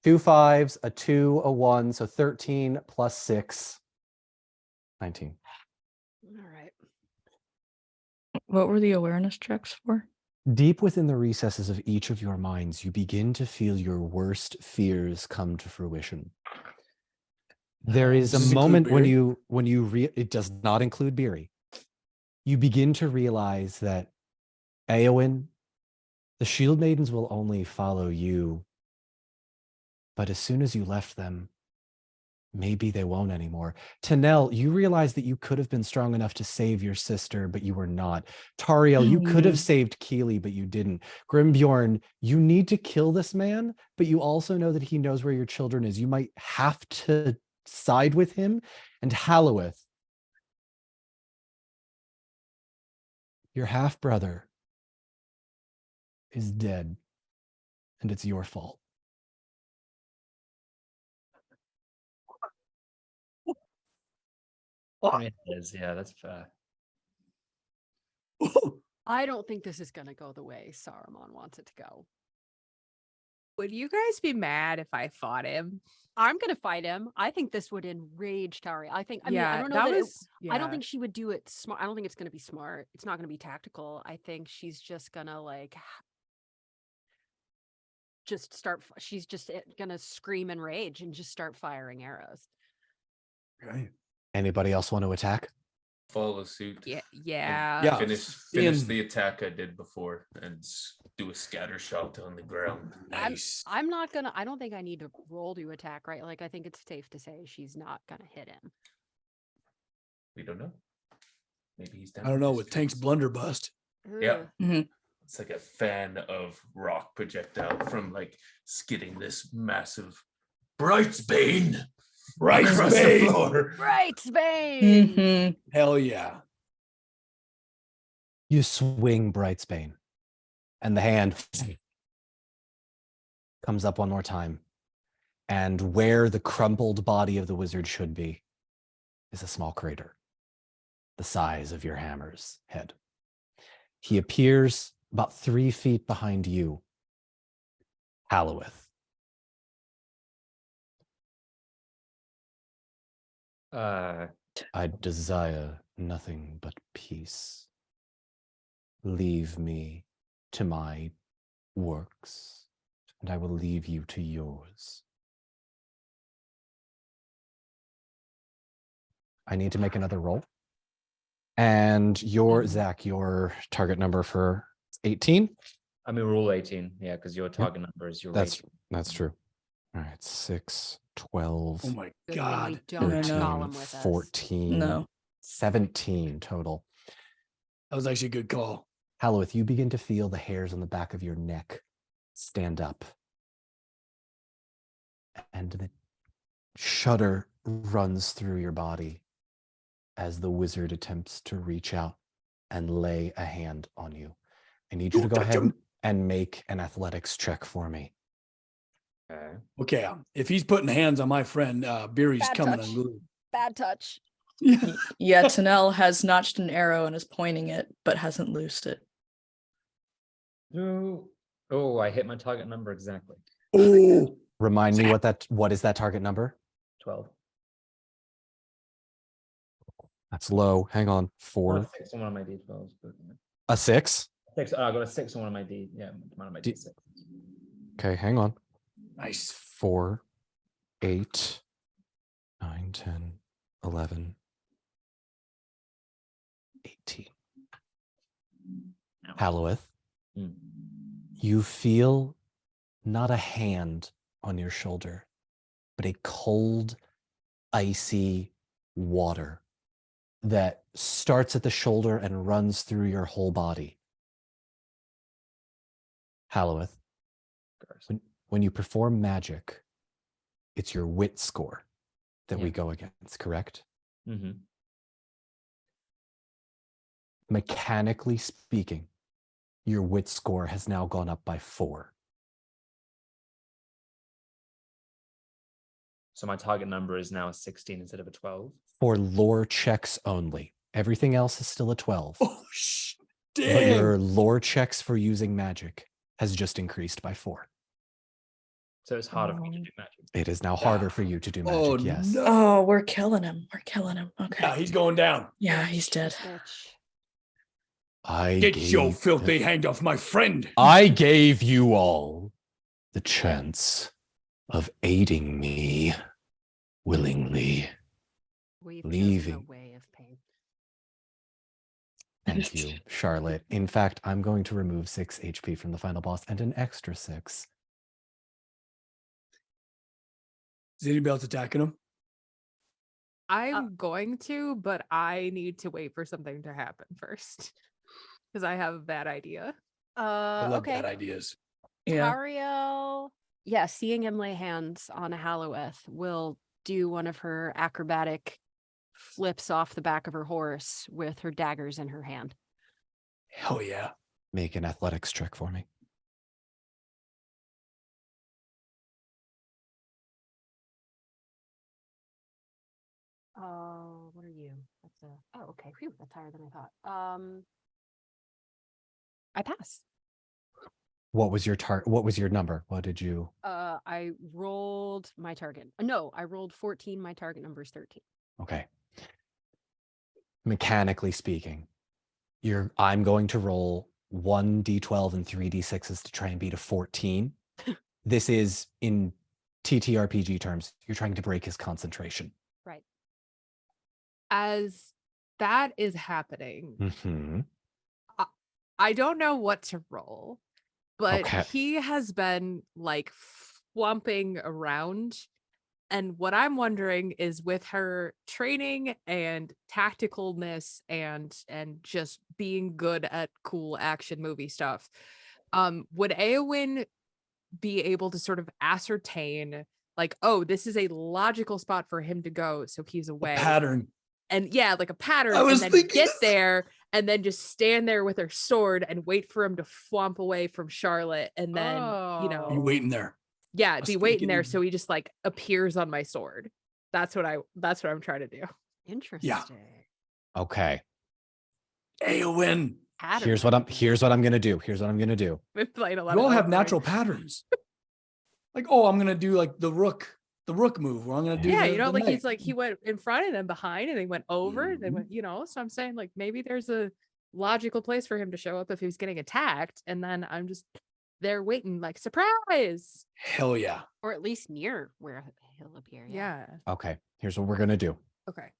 2 5s, a 2, a 1. So 13 plus 6. 19. All right. What were the awareness checks for? Deep within the recesses of each of your minds, you begin to feel your worst fears come to fruition. There is Does a this include moment when Beery? you it does not include Beery. You begin to realize that Eowyn, the Shield Maidens will only follow you. But as soon as you left them, maybe they won't anymore. Tanel, you realize that you could have been strong enough to save your sister, but you were not. Tariel, you could have saved Keely, but you didn't. Grimbjorn, you need to kill this man, but you also know that he knows where your children is. You might have to side with him. And Halloweth, your half-brother is dead, and it's your fault. I mean, it is, yeah, that's fair. I don't think this is going to go the way Saruman wants it to go. Would you guys be mad if I fought him? I'm gonna fight him. I think this would enrage Tari. I think. I mean, I Yeah, don't know that that it, was. I don't Yeah. think she would do it smart. I don't think it's gonna be smart. It's not gonna be tactical. I think she's just gonna like just start. She's just gonna scream and rage and just start firing arrows. Right. Anybody else want to attack? Follow suit. Yeah. and Yeah. Finish seeing- the attack I did before and do a scatter shot on the ground. Nice. I'm not gonna. I don't think I need to roll to attack, right? Like I think it's safe to say she's not gonna hit him. We don't know. Maybe he's down. I don't for know this with Tank's chance. blunderbuss. Yeah. Mhm. It's like a fan of rock projectile from like skidding this massive Brightsbane across the Brightsbane. floor. Right, Spain. Mhm. Hell yeah. You swing Brightsbane, and the hand comes up one more time. And where the crumpled body of the wizard should be is a small crater, the size of your hammer's head. He appears about 3 feet behind you, Halloweth. I desire nothing but peace. Leave me to my works, and I will leave you to yours. I need to make another roll. And your, Zach, your target number for 18? I mean, we're all 18. Yeah, because your target number is your That's rating. that's true. All right, 6, 12, Oh my Good thing God. we don't have 13, Gollum with us. 14, No. 17 total. That was actually a good call. Halloweth, you begin to feel the hairs on the back of your neck stand up. And the shudder runs through your body as the wizard attempts to reach out and lay a hand on you. I need you to Don't go touch ahead him. and make an athletics check for me. Okay. Okay, if he's putting hands on my friend, Beery's Bad coming touch. unglued. Bad touch. Yeah. Yeah, Tanel has notched an arrow and is pointing it, but hasn't loosed it. Oh, I hit my target number exactly. Oh, Remind me what is that target number? 12. That's low. Hang on. I 4. got a 6 on one of my D12s. But, yeah. A 6? 6. Oh, I got a 6 on one of my D. Yeah, one of my D- D6. Okay, hang on. nice. 4, 8, 9, 10, 11, 18. Ouch. Halloweth, Hmm. you feel not a hand on your shoulder, but a cold, icy water that starts at the shoulder and runs through your whole body. Halloweth, when you perform magic, it's your wit score that we Yeah. go against, correct? Mm-hmm. Mechanically speaking, your wit score has now gone up by 4. So my target number is now a 16 instead of a 12. For lore checks only. Everything else is still a 12. Oh, But dang. your lore checks for using magic has just increased by 4. So it's harder for me to do magic. It is now harder for you to do magic, Oh, yes. no. Oh, we're killing him. We're killing him. Okay. Yeah, he's going down. Yeah, he's dead. Bitch. Get your filthy hand off my friend. I gave you all the chance of aiding me willingly. We've chosen a Leaving. way of pain. Thank you, Charlotte. In fact, I'm going to remove 6 HP from the final boss and an extra 6. Is anybody else attacking him? I'm going to, but I need to wait for something to happen first. Because I have a bad idea. I love Okay. bad ideas. Yeah. Tariel, yeah, seeing him lay hands on a Halloweth will do one of her acrobatic flips off the back of her horse with her daggers in her hand. Hell yeah. Make an athletics check for me. Oh, what are you? That's a okay. Phew, that's higher than I thought. I pass. What was your What was your number? What did you? I rolled my target. No, I rolled 14. My target number is 13. Okay. Mechanically speaking, I'm going to roll 1d12 and 3d6s to try and beat a 14. This is in TTRPG terms. You're trying to break his concentration. Right. As that is happening, Mm-hmm. I don't know what to roll, but Okay. he has been like flumping around. And what I'm wondering is, with her training and tacticalness and just being good at cool action movie stuff, would Eowyn be able to sort of ascertain, like, oh, this is a logical spot for him to go, so he's away. Pattern. And yeah, like a pattern, I and was then thinking get this. there and then just stand there with her sword and wait for him to flump away from Charlotte, and then You waiting there. yeah, was be waiting there, thinking- so he just like appears on my sword. That's what I'm trying to do. Interesting. Okay. Eowyn. Pattern Here's what I'm gonna do. Here's what I'm gonna do. Been playing a lot You of all have Elden natural Ring. patterns. Like, oh, I'm gonna do like the rook move, or I'm gonna do Yeah, the, you know, the like he's knight. like he went in front and then behind, and they went over. They Mhm. went, so I'm saying like maybe there's a logical place for him to show up if he was getting attacked, and then I'm just there waiting, like, surprise. Hell yeah. Or at least near where he'll appear. Yeah. Okay. Here's what we're gonna do. Okay.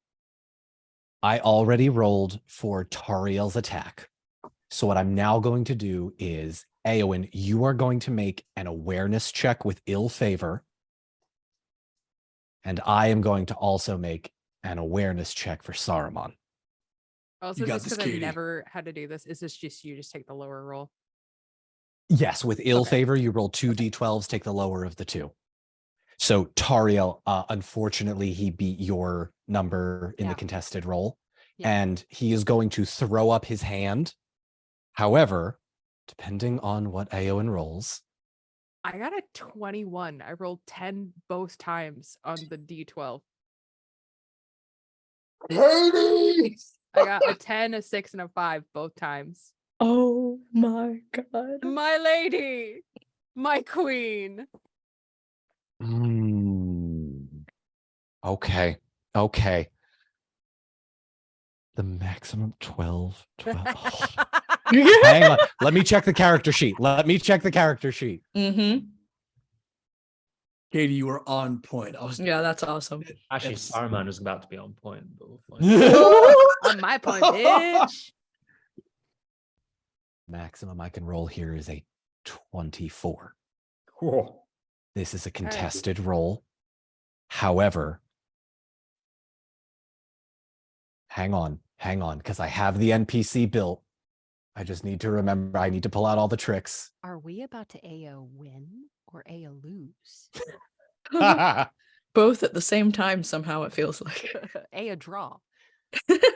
I already rolled for Tariel's attack. So what I'm now going to do is, Eowyn, you are going to make an awareness check with ill favor. And I am going to also make an awareness check for Saruman. Also, got just this, because I've Katie. never had to do this, is this just you just take the lower roll? Yes, with ill Okay. favor, you roll 2d12s, take the lower of the two. So Tariel, unfortunately, he beat your number in the Yeah. contested roll, Yeah. and he is going to throw up his hand. However, depending on what Eowyn rolls, I got a 21. I rolled 10 both times on the D12. I got a 10, a 6, and a 5 both times. Oh my god. My lady, my queen. Okay. The maximum 12. Hang on. Let me check the character sheet. Mm-hmm. Katie, you were on point. I was Yeah, that's awesome. Actually, That's- Saruman was about to be on point. But we'll find On my point, bitch. Maximum I can roll here is a 24. Cool. This is a contested roll. However, hang on, because I have the NPC built. I just need to remember, I need to pull out all the tricks. Are we about to AO win or AO lose? Both at the same time, somehow it feels like. AO draw.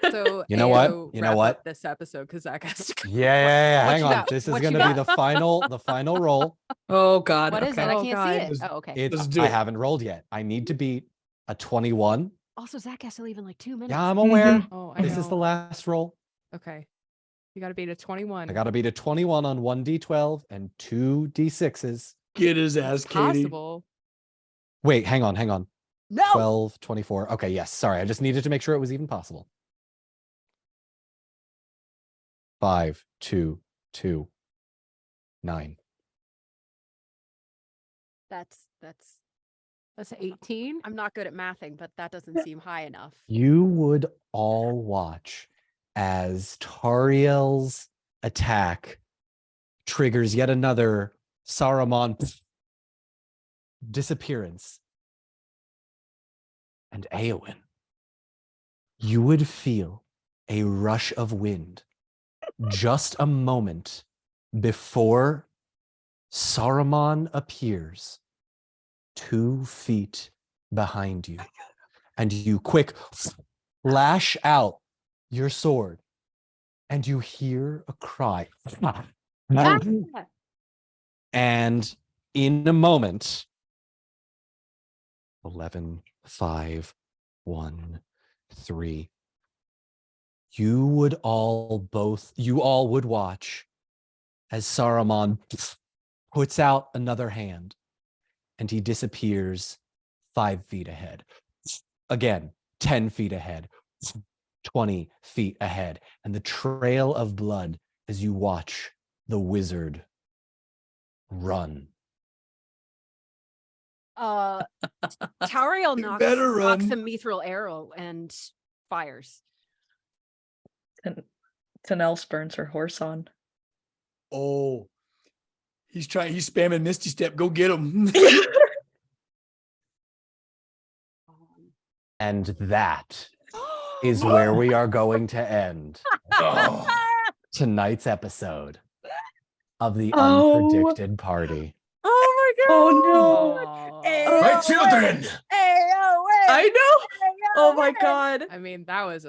So You know what? AO You know wrap what? up this episode because Zach has to go. Yeah. What Hang you on. got? This is What going you to be got? the final roll. Oh god. What is it? I Oh, can't God. see it. Let's- Oh, okay. It's Let's do I it. haven't rolled yet. I need to beat a 21. Also, Zach has to leave in like 2 minutes. Yeah, I'm aware. Oh, I This is the know. last roll. Okay. You got to beat a 21. I got to beat a 21 on 1d12 and 2d6s. get his ass, It's Katie. possible. Wait, hang on. No. 12, 24. Okay, yes. Sorry. I just needed to make sure it was even possible. 5, 2, 2, 9. That's That's 18. I'm not good at mathing, but that doesn't seem high enough. You would all watch as Tariel's attack triggers yet another Saruman disappearance. And Eowyn, you would feel a rush of wind just a moment before Saruman appears 2 feet behind you. And you quick lash out your sword and you hear a cry. And in a moment, 11, 5, 1, 3. You all would watch as Saruman puts out another hand, and he disappears 5 feet ahead. Again, 10 feet ahead, 20 feet ahead, and the trail of blood as you watch the wizard run. Tauriel knocks better run. a mithril arrow and fires. And Tanel spurns her horse on. Oh, he's spamming Misty Step. Go get him. And that is where we are going to end Oh, tonight's episode of the Oh. Unpredicted Party. Oh my god! Oh no! my children! I know. Oh my god! I mean, that was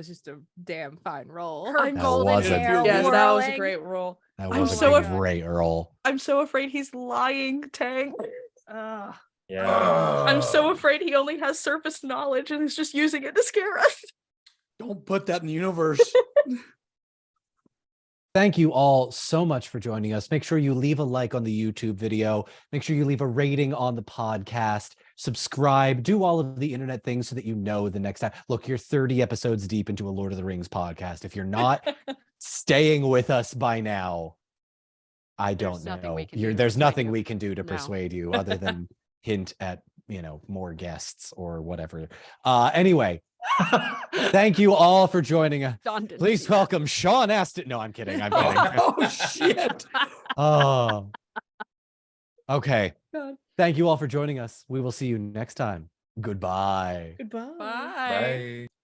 just a damn fine roll. Her That golden wasn't- hair Yes, that was a whirling. great roll. That I'm was so a af- great roll. I'm so afraid he's lying, Tang. Yeah. I'm so afraid he only has surface knowledge and is just using it to scare us. Don't put that in the universe. Thank you all so much for joining us. Make sure you leave a like on the YouTube video. Make sure you leave a rating on the podcast. Subscribe. Do all of the internet things so that you know the next time. Look, you're 30 episodes deep into a Lord of the Rings podcast. If you're not staying with us by now, I don't nothing know. we can do to There's persuade nothing you. we can do to No. persuade you other than hint at, more guests or whatever. Anyway, thank you all for joining us. Dawn didn't Please see that. welcome Sean Astin. No, I'm kidding. I'm kidding. Oh shit. Oh. Okay. God. Thank you all for joining us. We will see you next time. Goodbye. Goodbye. Bye. Bye.